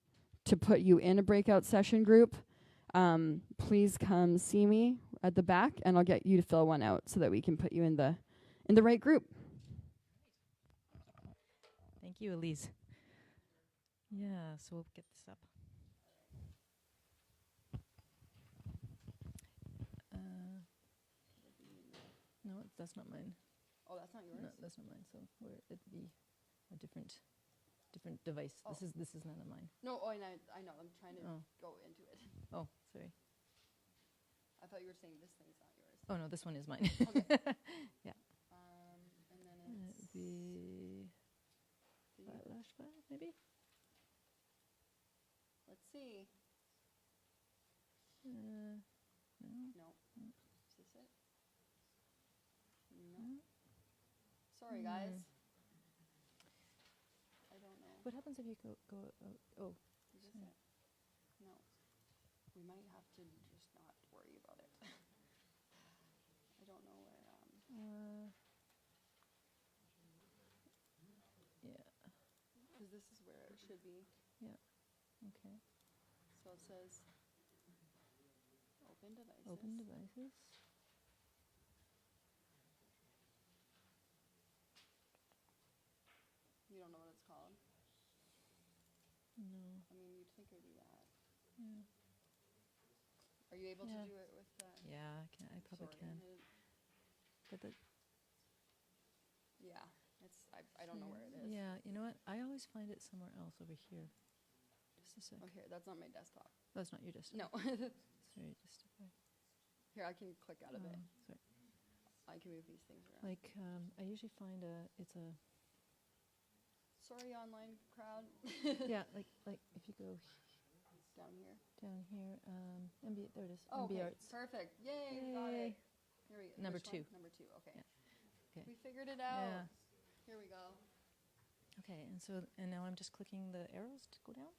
to put you in a breakout session group, please come see me at the back, and I'll get you to fill one out so that we can put you in the right group. Thank you, Elise. Yeah, so we'll get this up. No, that's not mine. Oh, that's not yours? No, that's not mine. So it'd be a different device. Oh. This is none of mine. No, I know. I'm trying to go into it. Oh, sorry. I thought you were saying this thing's not yours. Oh no, this one is mine. Okay. Yeah. And then it's the flash file, maybe. Let's see. No. No. Is this it? No. Sorry, guys. I don't know. What happens if you go? Oh. Is this it? No. We might have to just not worry about it. I don't know where. Yeah. Because this is where it should be. Yeah. Okay. So it says open devices. Open devices. You don't know what it's called? No. I mean, you'd think it would be that. Yeah. Are you able to do it with Yeah, I probably can. But Yeah, I don't know where it is. Yeah, you know what? I always find it somewhere else over here. Just a sec. Oh, here, that's not my desktop. That's not your desktop. No. Sorry, just if I. Here, I can click out of it. Sorry. I can move these things around. Like, I usually find it's a. Sorry, online crowd. Yeah, like if you go Down here. MB, there it is. Oh, MB okay. Arts. Perfect. Yay, we got it. Here we go. Number Which one? 2. Number 2, okay. Yeah. Okay. We figured it out. Yeah. Here we go. Okay, and now I'm just clicking the arrows to go down.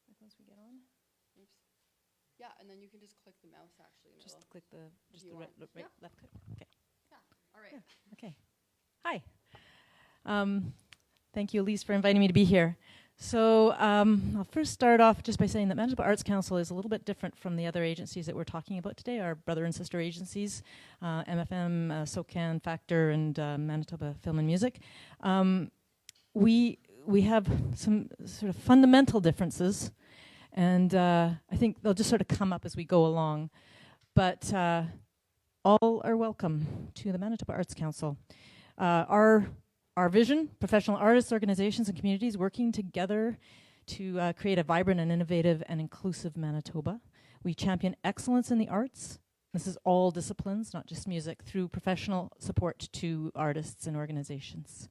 Like once we get on, Oops. Yeah, and then you can just click the mouse actually. And just it'll- click the you right, want. right Yeah. left click. Okay. Yeah. All right. Yeah. Okay. Hi. Thank you, Elise, for inviting me to be here. So I'll first start off just by saying that Manitoba Arts Council is a little bit different from the other agencies that we're talking about today, our brother and sister agencies, MFM, SOCAN, Factor, and Manitoba Film and Music. We have some sort of fundamental differences, and I think they'll just sort of come up as we go along. But all are welcome to the Manitoba Arts Council. Our vision, professional artists, organizations, and communities working together to create a vibrant and innovative and inclusive Manitoba. We champion excellence in the arts. This is all disciplines, not just music, through professional support to artists and organizations.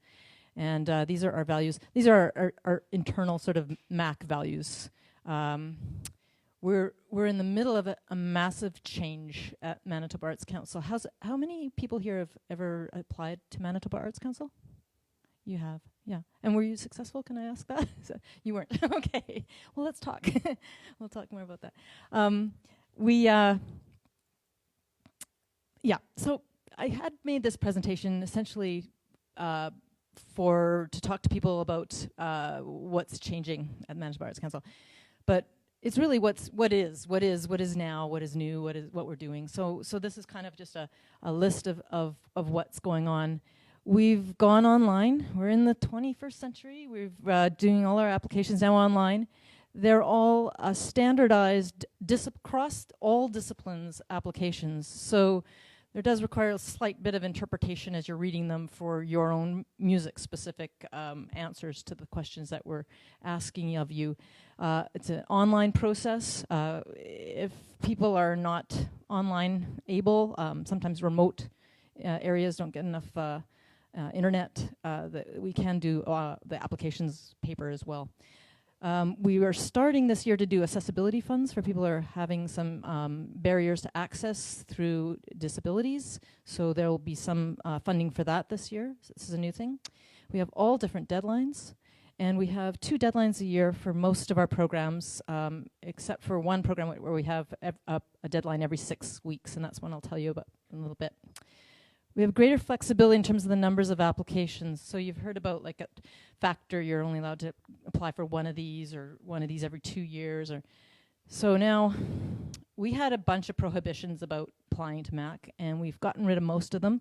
And these are our values. These are our internal sort of MAC values. We're in the middle of a massive change at Manitoba Arts Council. How many people here have ever applied to Manitoba Arts Council? You have, yeah. And were you successful? Can I ask that? You weren't. Okay. Well, let's talk. We'll talk more about that. So I had made this presentation essentially to talk to people about what's changing at Manitoba Arts Council. but it's really what is now, what is new, what we're doing. So this is kind of just a list of what's going on. We've gone online. We're in the 21st century. We're doing all our applications now online. They're all standardized across all disciplines applications. So there does require a slight bit of interpretation as you're reading them for your own music-specific answers to the questions that we're asking of you. It's an online process. If people are not online able, sometimes remote areas don't get enough internet, that we can do the applications paper as well. We are starting this year to do accessibility funds for people who are having some barriers to access through disabilities. So there will be some funding for that this year. So this is a new thing. We have all different deadlines. And we have 2 deadlines a year for most of our programs, except for one program where we have a deadline every 6 weeks. And that's one I'll tell you about in a little bit. We have greater flexibility in terms of the numbers of applications. So you've heard about like a factor, you're only allowed to apply for one of these or one of these every 2 years. So now we had a bunch of prohibitions about applying to MAC, and we've gotten rid of most of them.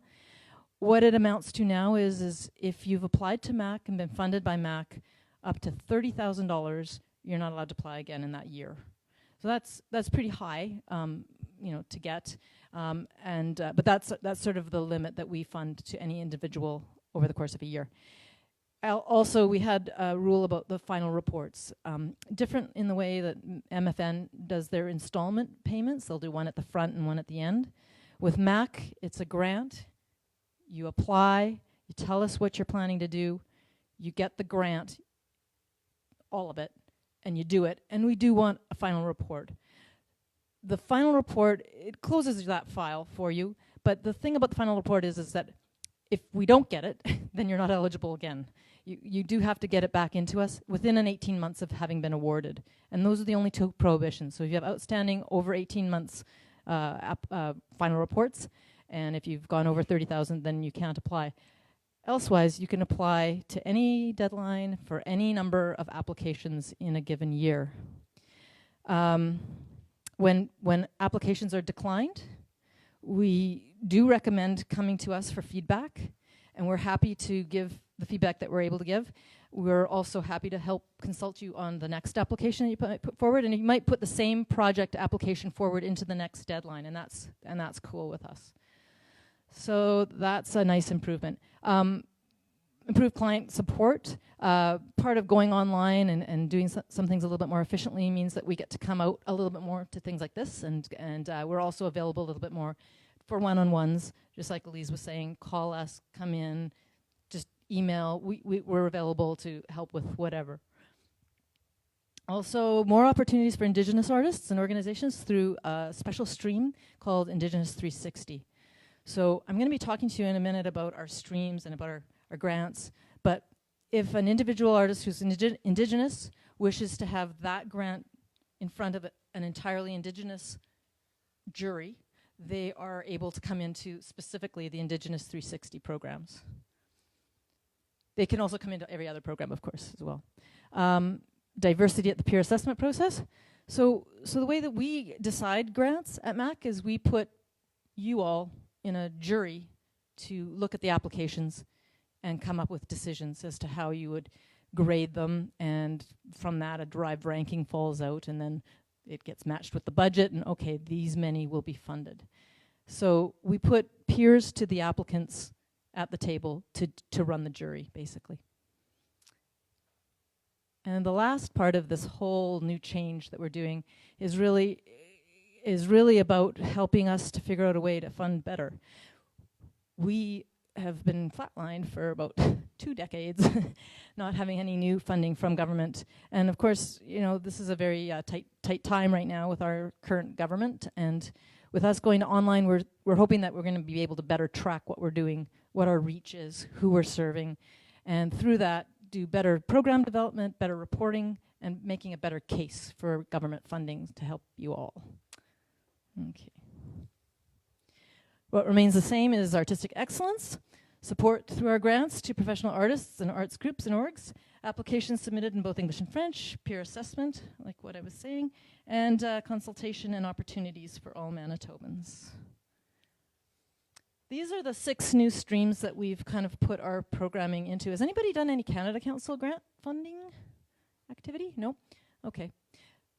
What it amounts to now is if you've applied to MAC and been funded by MAC up to $30,000, you're not allowed to apply again in that year. So that's pretty high, to get. But that's sort of the limit that we fund to any individual over the course of a year. Also, we had a rule about the final reports. Different in the way that MFN does their installment payments. They'll do one at the front and one at the end. With MAC, it's a grant. You apply, you tell us what you're planning to do, you get the grant, all of it, and you do it. And we do want a final report. The final report, it closes that file for you, but the thing about the final report is that if we don't get it, then you're not eligible again. You do have to get it back into us within 18 months of having been awarded. And those are the only 2 prohibitions. So if you have outstanding over 18 months final reports, and if you've gone over 30,000, then you can't apply. Elsewise, you can apply to any deadline for any number of applications in a given year. When applications are declined, we do recommend coming to us for feedback, and we're happy to give the feedback that we're able to give. We're also happy to help consult you on the next application that you put forward, and you might put the same project application forward into the next deadline, and that's cool with us. So that's a nice improvement. Improved client support. Part of going online and doing some things a little bit more efficiently means that we get to come out a little bit more to things like this, and we're also available a little bit more for one-on-ones, just like Elise was saying. Call us, come in, just email. We're available to help with whatever. Also, more opportunities for Indigenous artists and organizations through a special stream called Indigenous 360. So I'm going to be talking to you in a minute about our streams and about our grants, but if an individual artist who's Indigenous wishes to have that grant in front of an entirely Indigenous jury, they are able to come into specifically the Indigenous 360 programs. They can also come into every other program, of course, as well. Diversity at the peer assessment process. So the way that we decide grants at MAC is we put you all in a jury to look at the applications and come up with decisions as to how you would grade them, and from that a derived ranking falls out, and then it gets matched with the budget, and okay, these many will be funded. So we put peers to the applicants at the table to run the jury, basically. And the last part of this whole new change that we're doing is really about helping us to figure out a way to fund better. We have been flatlined for about 2 decades, not having any new funding from government. And of course, this is a very tight time right now with our current government. And with us going to online, we're hoping that we're going to be able to better track what we're doing, what our reach is, who we're serving, and through that, do better program development, better reporting, and making a better case for government funding to help you all. Okay. What remains the same is artistic excellence. Support through our grants to professional artists and arts groups and orgs. Applications submitted in both English and French. Peer assessment, like what I was saying. And consultation and opportunities for all Manitobans. These are the 6 new streams that we've kind of put our programming into. Has anybody done any Canada Council grant funding activity? No? Okay.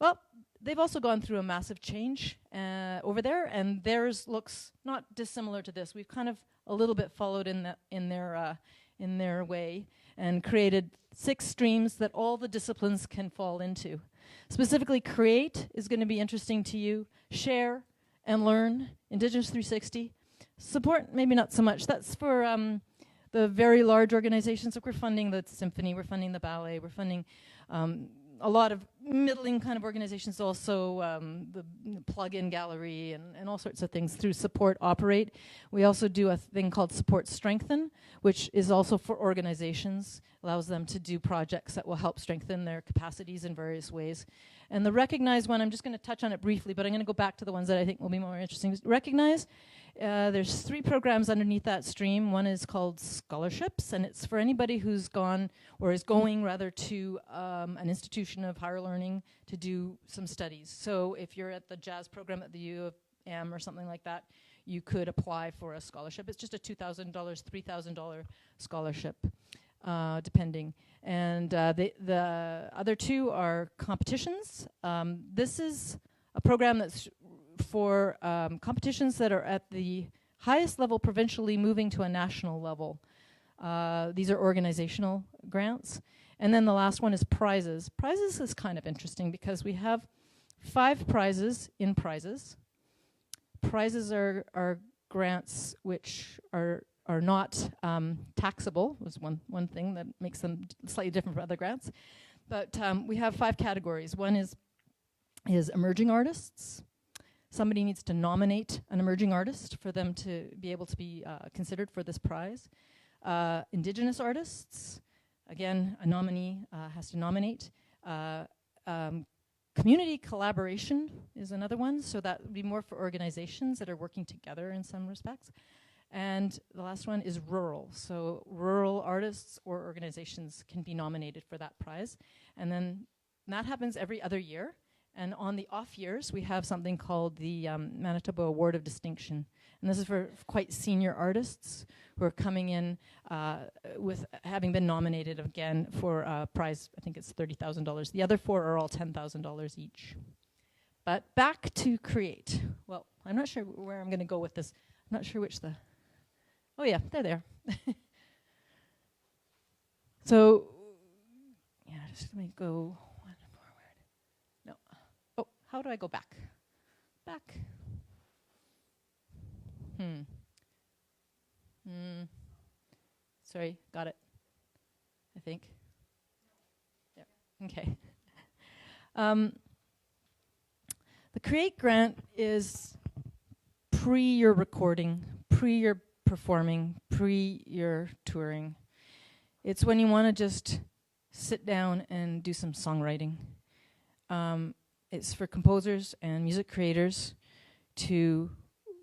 Well, they've also gone through a massive change over there, and theirs looks not dissimilar to this. We've kind of a little bit followed in their way and created 6 streams that all the disciplines can fall into. Specifically, create is going to be interesting to you. Share and learn, Indigenous 360. Support, maybe not so much. That's for the very large organizations. Like we're funding the symphony, we're funding the ballet, we're funding a lot of middling kind of organizations, also the plug-in gallery and all sorts of things through Support Operate. We also do a thing called Support Strengthen, which is also for organizations, allows them to do projects that will help strengthen their capacities in various ways. And the Recognize one, I'm just going to touch on it briefly, but I'm going to go back to the ones that I think will be more interesting. Recognize, there's 3 programs underneath that stream. One is called Scholarships, and it's for anybody who's gone, or is going rather, to an institution of higher learning to do some studies. So if you're at the jazz program at the U of M or something like that, you could apply for a scholarship. It's just a $2,000, $3,000 scholarship, depending. And the other 2 are competitions. This is a program that's for competitions that are at the highest level provincially, moving to a national level. These are organizational grants. And then the last one is prizes. Prizes is kind of interesting because we have 5 prizes in prizes. Prizes are grants which are not taxable, was one thing that makes them slightly different from other grants. But we have 5 categories. One is emerging artists. Somebody needs to nominate an emerging artist for them to be able to be considered for this prize. Indigenous artists, again, a nominee has to nominate. Community collaboration is another one, so that would be more for organizations that are working together in some respects. And the last one is rural. So rural artists or organizations can be nominated for that prize. And then that happens every other year. And on the off years, we have something called the Manitoba Award of Distinction. And this is for quite senior artists who are coming in with having been nominated again for a prize. I think it's $30,000. The other 4 are all $10,000 each. But back to create. Well, I'm not sure where I'm going to go with this. I'm not sure which the... Oh, yeah, they're there. So, yeah, just let me go one forward. No. Oh, how do I go back? Back. Sorry, got it. I think. Yep. Okay. The Create grant is pre your recording, pre your performing, pre your touring. It's when you want to just sit down and do some songwriting. It's for composers and music creators to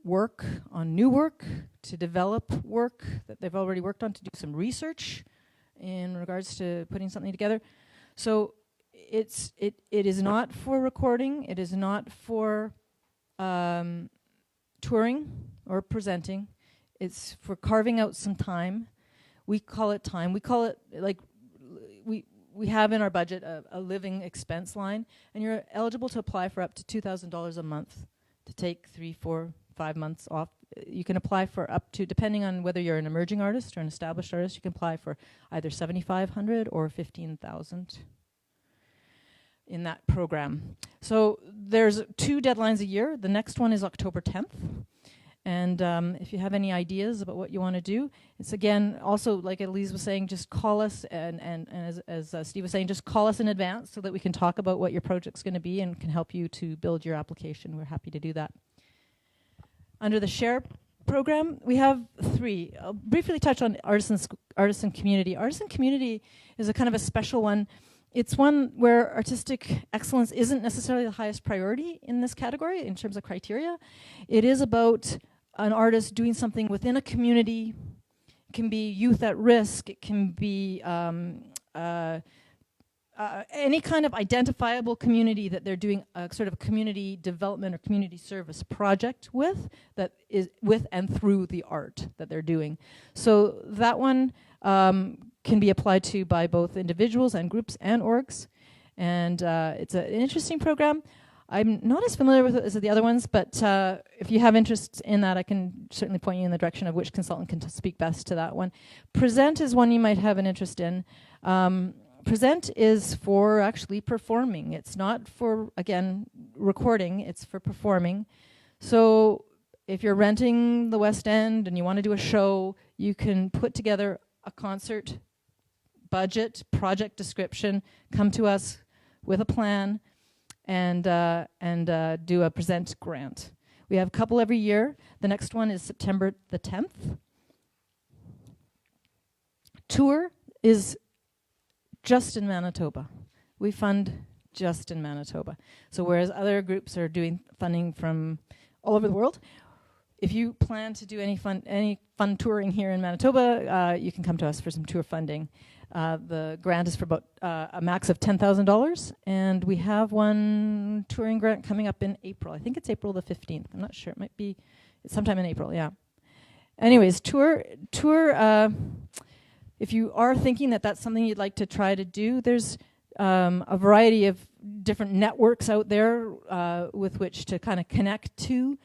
work on new work, to develop work that they've already worked on, to do some research in regards to putting something together. So it is not for recording, it is not for touring or presenting. It's for carving out some time. We call it time. We call it, like, we have in our budget a living expense line, and you're eligible to apply for up to $2,000 a month to take 3, 4, 5 months off. You can apply for up to, depending on whether you're an emerging artist or an established artist, you can apply for either $7,500 or $15,000 in that program. So there's 2 deadlines a year. The next one is October 10th. And if you have any ideas about what you want to do, it's again, also like Elise was saying, just call us, and as Steve was saying, just call us in advance so that we can talk about what your project's going to be and can help you to build your application. We're happy to do that. Under the SHARE program, we have 3. I'll briefly touch on artisan community. Artisan community is a kind of a special one. It's one where artistic excellence isn't necessarily the highest priority in this category in terms of criteria. It is about an artist doing something within a community, can be youth at risk. It can be any kind of identifiable community that they're doing a sort of community development or community service project with, that is with and through the art that they're doing. So that one can be applied to by both individuals and groups and orgs. And it's an interesting program. I'm not as familiar with it as the other ones, but if you have interest in that, I can certainly point you in the direction of which consultant can speak best to that one. Present is one you might have an interest in. Present is for actually performing. It's not for, again, recording. It's for performing. So if you're renting the West End and you want to do a show, you can put together a concert budget, project description, come to us with a plan, and do a present grant. We have a couple every year. The next one is September the 10th. Tour is just in Manitoba. We fund just in Manitoba. So whereas other groups are doing funding from all over the world, if you plan to do any fun touring here in Manitoba, you can come to us for some tour funding. The grant is for about a max of $10,000, and we have one touring grant coming up in April. I think it's April the 15th. I'm not sure. It might be sometime in April, yeah. Anyways, tour. If you are thinking that that's something you'd like to try to do, there's a variety of different networks out there with which to kind of connect to.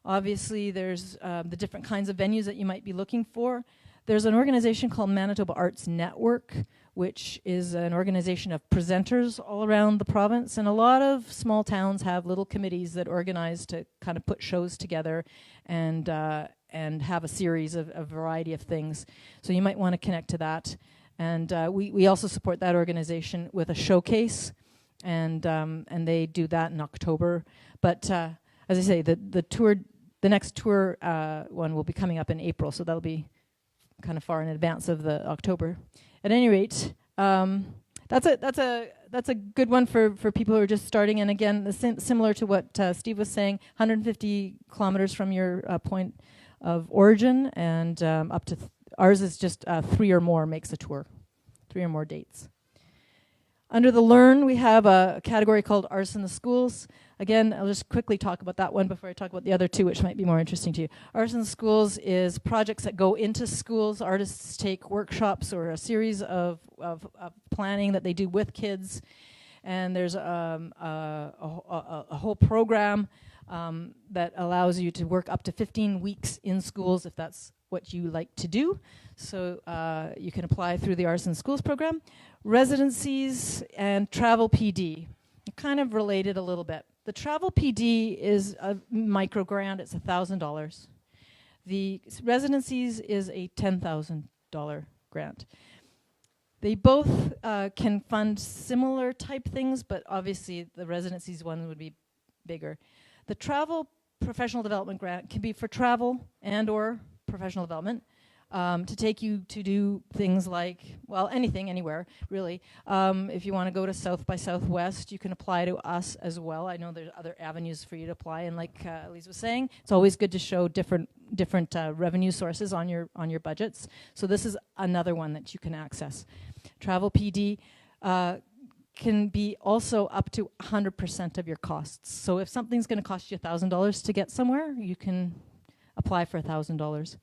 Obviously, there's the different kinds of venues that you might be looking for. There's an organization called Manitoba Arts Network, which is an organization of presenters all around the province. And a lot of small towns have little committees that organize to kind of put shows together and have a series of a variety of things. So you might want to connect to that. And we also support that organization with a showcase, and they do that in October. But as I say, the next tour one will be coming up in April, so that'll be kind of far in advance of the October. At any rate, that's a good one for people who are just starting. And again, similar to what Steve was saying, 150 kilometers from your point of origin, and up to ours is just 3 or more makes a tour, 3 or more dates. Under the Learn, we have a category called Arts in the Schools. Again, I'll just quickly talk about that one before I talk about the other two, which might be more interesting to you. Arts in the Schools is projects that go into schools. Artists take workshops or a series of planning that they do with kids. And there's a whole program that allows you to work up to 15 weeks in schools if that's what you like to do. So you can apply through the Arts in Schools program. Residencies and Travel PD, kind of related a little bit. The Travel PD is a micro grant. It's $1,000. The residencies is a $10,000 grant. They both can fund similar type things, but obviously the residencies one would be bigger. The Travel Professional Development Grant can be for travel and or professional development, to take you to do things like, well, anything, anywhere, really. If you want to go to South by Southwest, you can apply to us as well. I know there's other avenues for you to apply, and like Elise was saying, it's always good to show different revenue sources on your budgets. So this is another one that you can access. Travel PD can be also up to 100% of your costs. So if something's going to cost you $1,000 to get somewhere, you can apply for $1,000.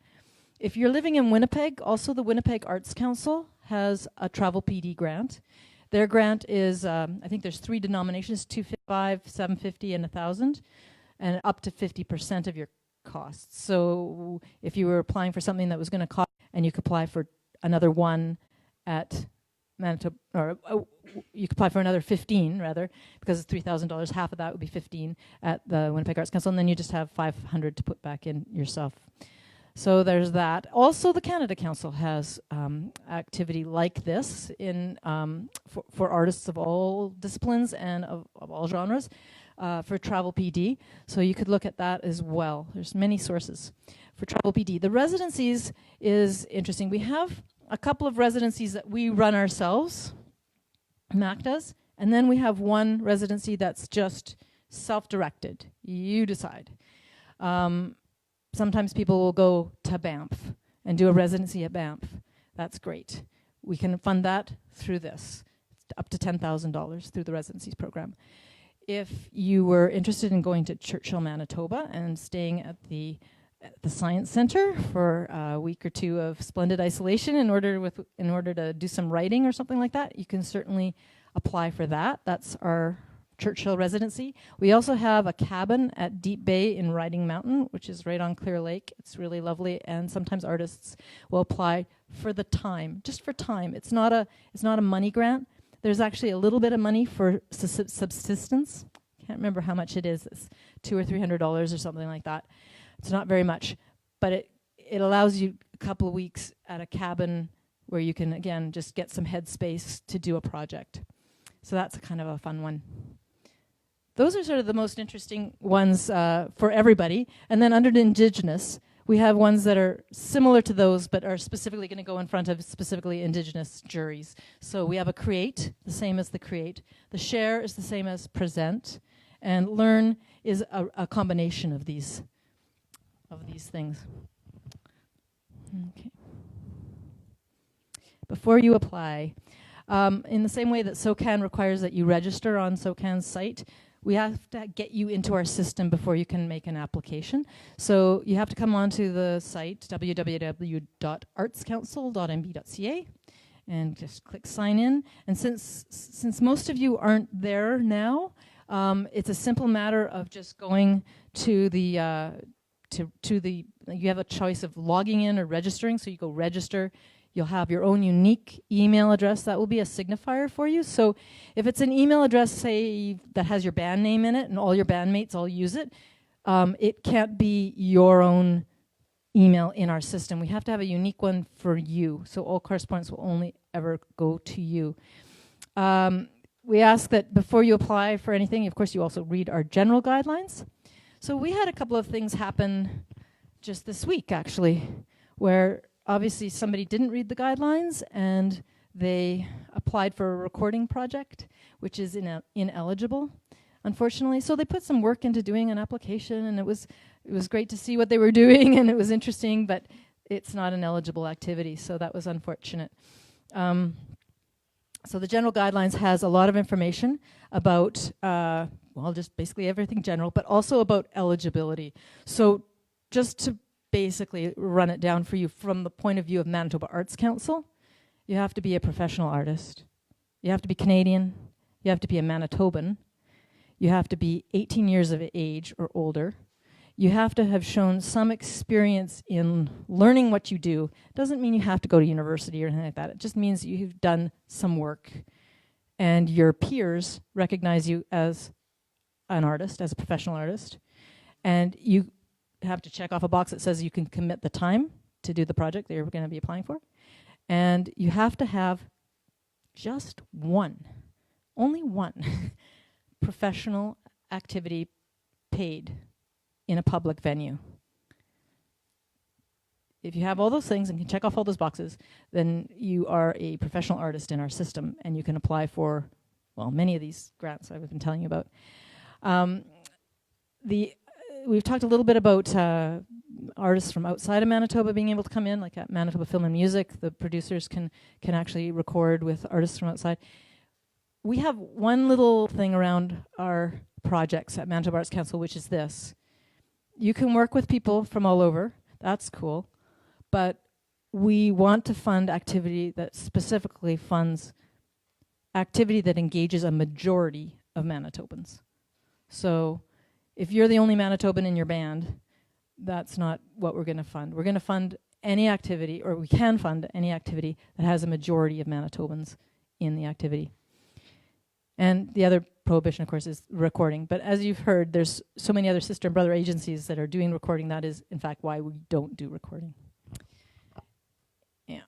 If you're living in Winnipeg, also the Winnipeg Arts Council has a Travel PD grant. Their grant is, I think there's 3 denominations, $255, $750, and $1,000, and up to 50% of your costs. So if you were applying for something that was going to cost, and you could apply for another one at Manitoba, or you could apply for another 15 rather, because it's $3,000. Half of that would be 15 at the Winnipeg Arts Council, and then you just have 500 to put back in yourself. So there's that. Also, the Canada Council has activity like this in for artists of all disciplines and of all genres for Travel PD. So you could look at that as well. There's many sources for Travel PD. The residencies is interesting. We have a couple of residencies that we run ourselves, MAC does, and then we have one residency that's just self-directed. You decide. Sometimes people will go to Banff and do a residency at Banff, that's great. We can fund that through this, up to $10,000 through the residencies program. If you were interested in going to Churchill, Manitoba and staying at the Science Center for a week or two of splendid isolation in order to do some writing or something like that, you can certainly apply for that. That's our Churchill residency. We also have a cabin at Deep Bay in Riding Mountain, which is right on Clear Lake. It's really lovely, and sometimes artists will apply for the time, just for time. It's not a money grant. There's actually a little bit of money for subsistence. Can't remember how much it is. It's $200 or $300 or something like that. It's not very much, but it allows you a couple of weeks at a cabin where you can, again, just get some headspace to do a project. So that's kind of a fun one. Those are sort of the most interesting ones for everybody. And then under the Indigenous, we have ones that are similar to those, but are specifically going to go in front of specifically Indigenous juries. So we have a Create, the same as the Create. The Share is the same as Present. And Learn is a combination of these things. Okay. Before you apply, in the same way that SOCAN requires that you register on SOCAN's site, we have to get you into our system before you can make an application. So you have to come onto the site, www.artscouncil.mb.ca, and just click sign in. And since most of you aren't there now, it's a simple matter of just going to the you have a choice of logging in or registering. So you go register. You'll have your own unique email address. That will be a signifier for you. So if it's an email address, say, that has your band name in it and all your bandmates all use it, it can't be your own email in our system. We have to have a unique one for you. So all correspondence will only ever go to you. We ask that before you apply for anything, of course, you also read our general guidelines. So we had a couple of things happen just this week, actually, where obviously somebody didn't read the guidelines and they applied for a recording project, which is ineligible, unfortunately. So they put some work into doing an application, and it was great to see what they were doing, and it was interesting, but it's not an eligible activity, so that was unfortunate. So the general guidelines has a lot of information about, just basically everything general, but also about eligibility. So just to basically run it down for you from the point of view of Manitoba Arts Council, you have to be a professional artist. You have to be Canadian. You have to be a Manitoban. You have to be 18 years of age or older. You have to have shown some experience in learning what you do. Doesn't mean you have to go to university or anything like that. It just means you've done some work and your peers recognize you as an artist, as a professional artist, and you have to check off a box that says you can commit the time to do the project that you're going to be applying for. And you have to have just only one professional activity paid in a public venue. If you have all those things and can check off all those boxes, then you are a professional artist in our system, and you can apply for, many of these grants I've been telling you about. We've talked a little bit about artists from outside of Manitoba being able to come in, like at Manitoba Film and Music. The producers can actually record with artists from outside. We have one little thing around our projects at Manitoba Arts Council, which is this. You can work with people from all over. That's cool. But we want to fund activity that specifically funds activity that engages a majority of Manitobans. So if you're the only Manitoban in your band, that's not what we're going to fund. We're going to fund any activity, or we can fund any activity that has a majority of Manitobans in the activity. And the other prohibition, of course, is recording. But as you've heard, there's so many other sister and brother agencies that are doing recording. That is, in fact, why we don't do recording. Yeah.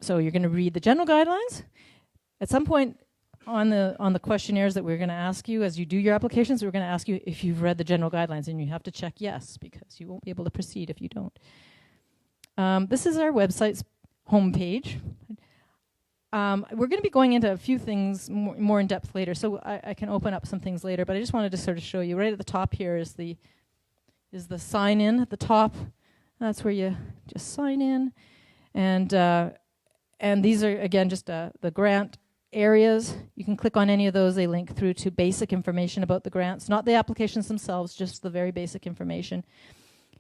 So you're going to read the general guidelines. At some point, on the questionnaires that we're going to ask you as you do your applications, we're going to ask you if you've read the general guidelines, and you have to check yes, because you won't be able to proceed if you don't. This is our website's homepage. We're going to be going into a few things more in depth later, so I can open up some things later, but I just wanted to sort of show you. Right at the top here is the sign in at the top. That's where you just sign in. And these are, again, just the grant areas. You can click on any of those. They link through to basic information about the grants, not the applications themselves, just the very basic information.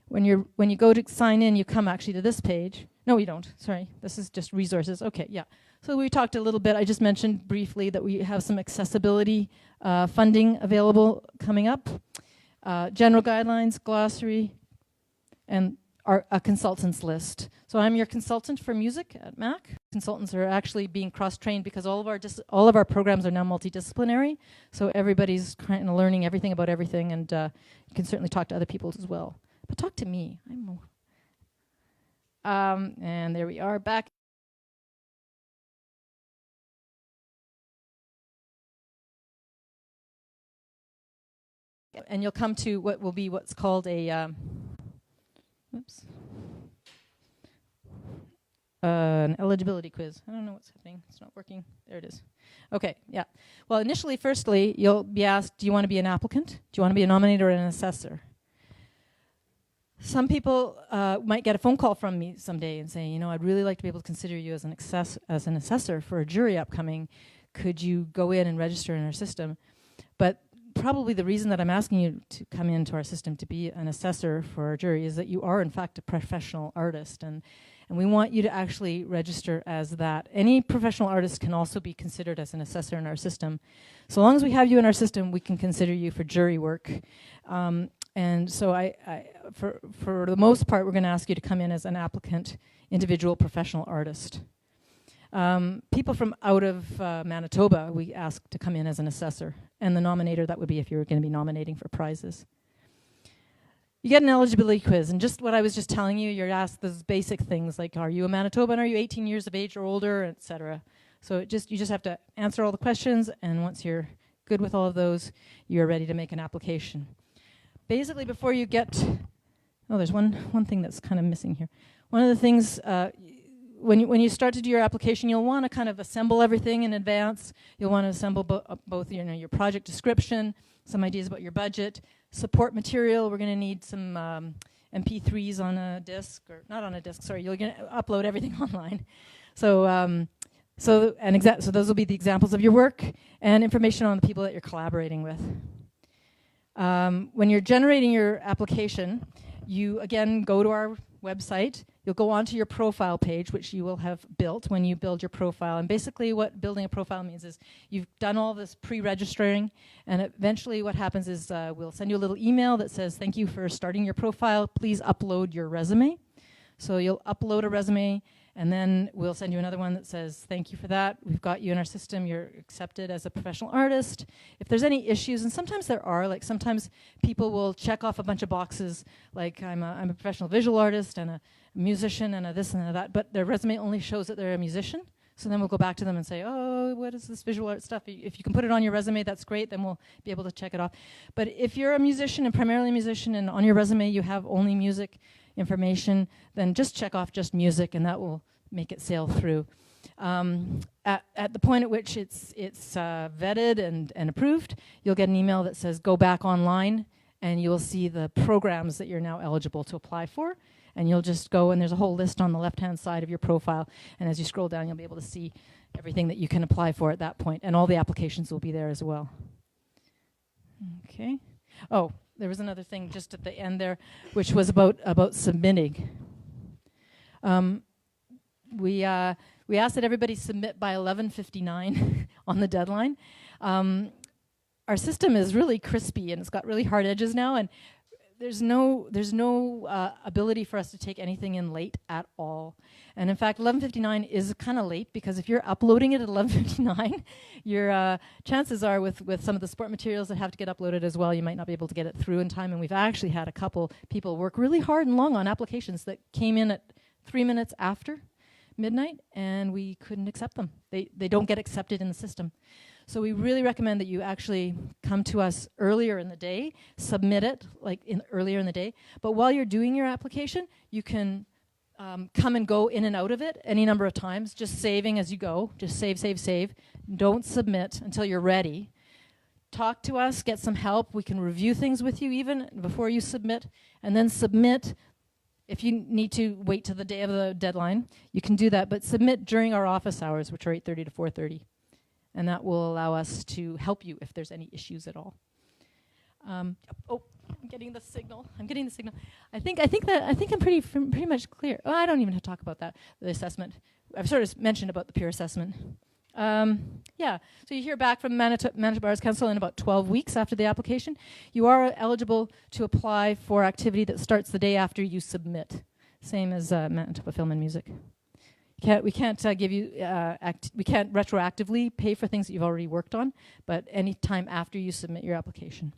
When you go to sign in, you come actually to this page. No, you don't. Sorry. This is just resources. Okay, yeah. So we talked a little bit. I just mentioned briefly that we have some accessibility funding available coming up. General guidelines, glossary, and a consultants list. So I'm your consultant for music at MAC. Consultants are actually being cross-trained because all of our programs are now multidisciplinary. So everybody's kind of learning everything about everything, and you can certainly talk to other people as well. But talk to me. And there we are back. And you'll come to what will be what's called a an eligibility quiz. I don't know what's happening. It's not working. There it is. Okay, yeah. Well, firstly, you'll be asked, do you want to be an applicant? Do you want to be a nominator or an assessor? Some people might get a phone call from me someday and say, I'd really like to be able to consider you as an assessor for a jury upcoming. Could you go in and register in our system? But probably the reason that I'm asking you to come into our system to be an assessor for our jury is that you are, in fact, a professional artist. And we want you to actually register as that. Any professional artist can also be considered as an assessor in our system. So long as we have you in our system, we can consider you for jury work. And so for the most part, we're going to ask you to come in as an applicant, individual professional artist. People from out of Manitoba, we ask to come in as an assessor. And the nominator, that would be if you were going to be nominating for prizes. You get an eligibility quiz, and just what I was just telling you, you're asked those basic things like, are you a Manitoban, are you 18 years of age or older, etc. So you just have to answer all the questions, and once you're good with all of those, you're ready to make an application. Basically, before you get, there's one thing that's kind of missing here. One of the things, when you start to do your application, you'll want to kind of assemble everything in advance. You'll want to assemble both your project description, some ideas about your budget, support material. We're going to need some MP3s on a disc, or not on a disc. Sorry, you're going to upload everything online. So those will be the examples of your work and information on the people that you're collaborating with. When you're generating your application, you again go to our website. You'll go onto your profile page, which you will have built when you build your profile. And basically what building a profile means is you've done all this pre-registering, and eventually what happens is we'll send you a little email that says, thank you for starting your profile. Please upload your resume. So you'll upload a resume, and then we'll send you another one that says, thank you for that. We've got you in our system. You're accepted as a professional artist. If there's any issues, and sometimes there are, like sometimes people will check off a bunch of boxes, like I'm a professional visual artist and a musician and a this and a that, but their resume only shows that they're a musician. So then we'll go back to them and say, oh, what is this visual art stuff? If you can put it on your resume, that's great. Then we'll be able to check it off. But if you're a musician and primarily a musician and on your resume you have only music information, then just check off just music, and that will make it sail through. At the point at which it's vetted and approved, you'll get an email that says go back online, and you'll see the programs that you're now eligible to apply for. And you'll just go, and there's a whole list on the left-hand side of your profile. And as you scroll down, you'll be able to see everything that you can apply for at that point. And all the applications will be there as well. Okay. Oh, there was another thing just at the end there, which was about submitting. We asked that everybody submit by 11:59 on the deadline. Our system is really crispy, and it's got really hard edges now, and there's no ability for us to take anything in late at all. And in fact, 11:59 is kind of late, because if you're uploading it at 11:59, your chances are with some of the support materials that have to get uploaded as well, you might not be able to get it through in time. And we've actually had a couple people work really hard and long on applications that came in at 3 minutes after midnight, and we couldn't accept them. They don't get accepted in the system. So we really recommend that you actually come to us earlier in the day, submit it earlier in the day. But while you're doing your application, you can come and go in and out of it any number of times, just saving as you go. Just save. Don't submit until you're ready. Talk to us, get some help. We can review things with you even before you submit, and then submit If you need to wait till the day of the deadline, you can do that, but submit during our office hours, which are 8:30 to 4:30. And that will allow us to help you if there's any issues at all. I'm getting the signal. I think I'm pretty much clear. Oh, I don't even have to talk about that. The assessment. I've sort of mentioned about the peer assessment. Yeah. So you hear back from Manitoba Arts Council in about 12 weeks after the application. You are eligible to apply for activity that starts the day after you submit. Same as Manitoba Film and Music. We can't give you. We can't retroactively pay for things that you've already worked on, but any time after you submit your application.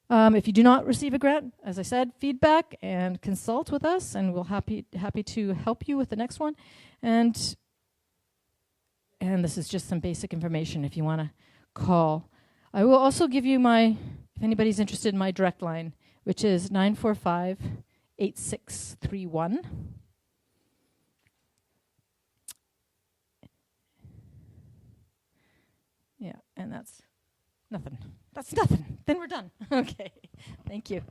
If you do not receive a grant, as I said, feedback and consult with us, and we'll happy to help you with the next one. And this is just some basic information if you want to call. I will also give you if anybody's interested in my direct line, which is 945-8631. Yeah, and that's nothing. That's nothing. Then we're done. Okay. Thank you.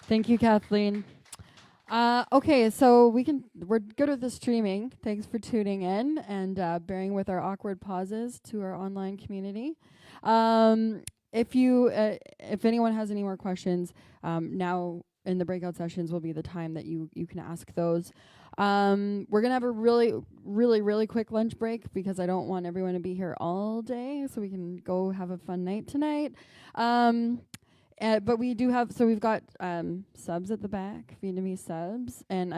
Thank you, Kathleen. Okay, so we're good with the streaming. Thanks for tuning in and bearing with our awkward pauses to our online community. If anyone has any more questions, now in the breakout sessions will be the time that you can ask those. We're going to have a really quick lunch break because I don't want everyone to be here all day, so we can go have a fun night tonight. But we do have, so we've got subs at the back, Vietnamese subs, and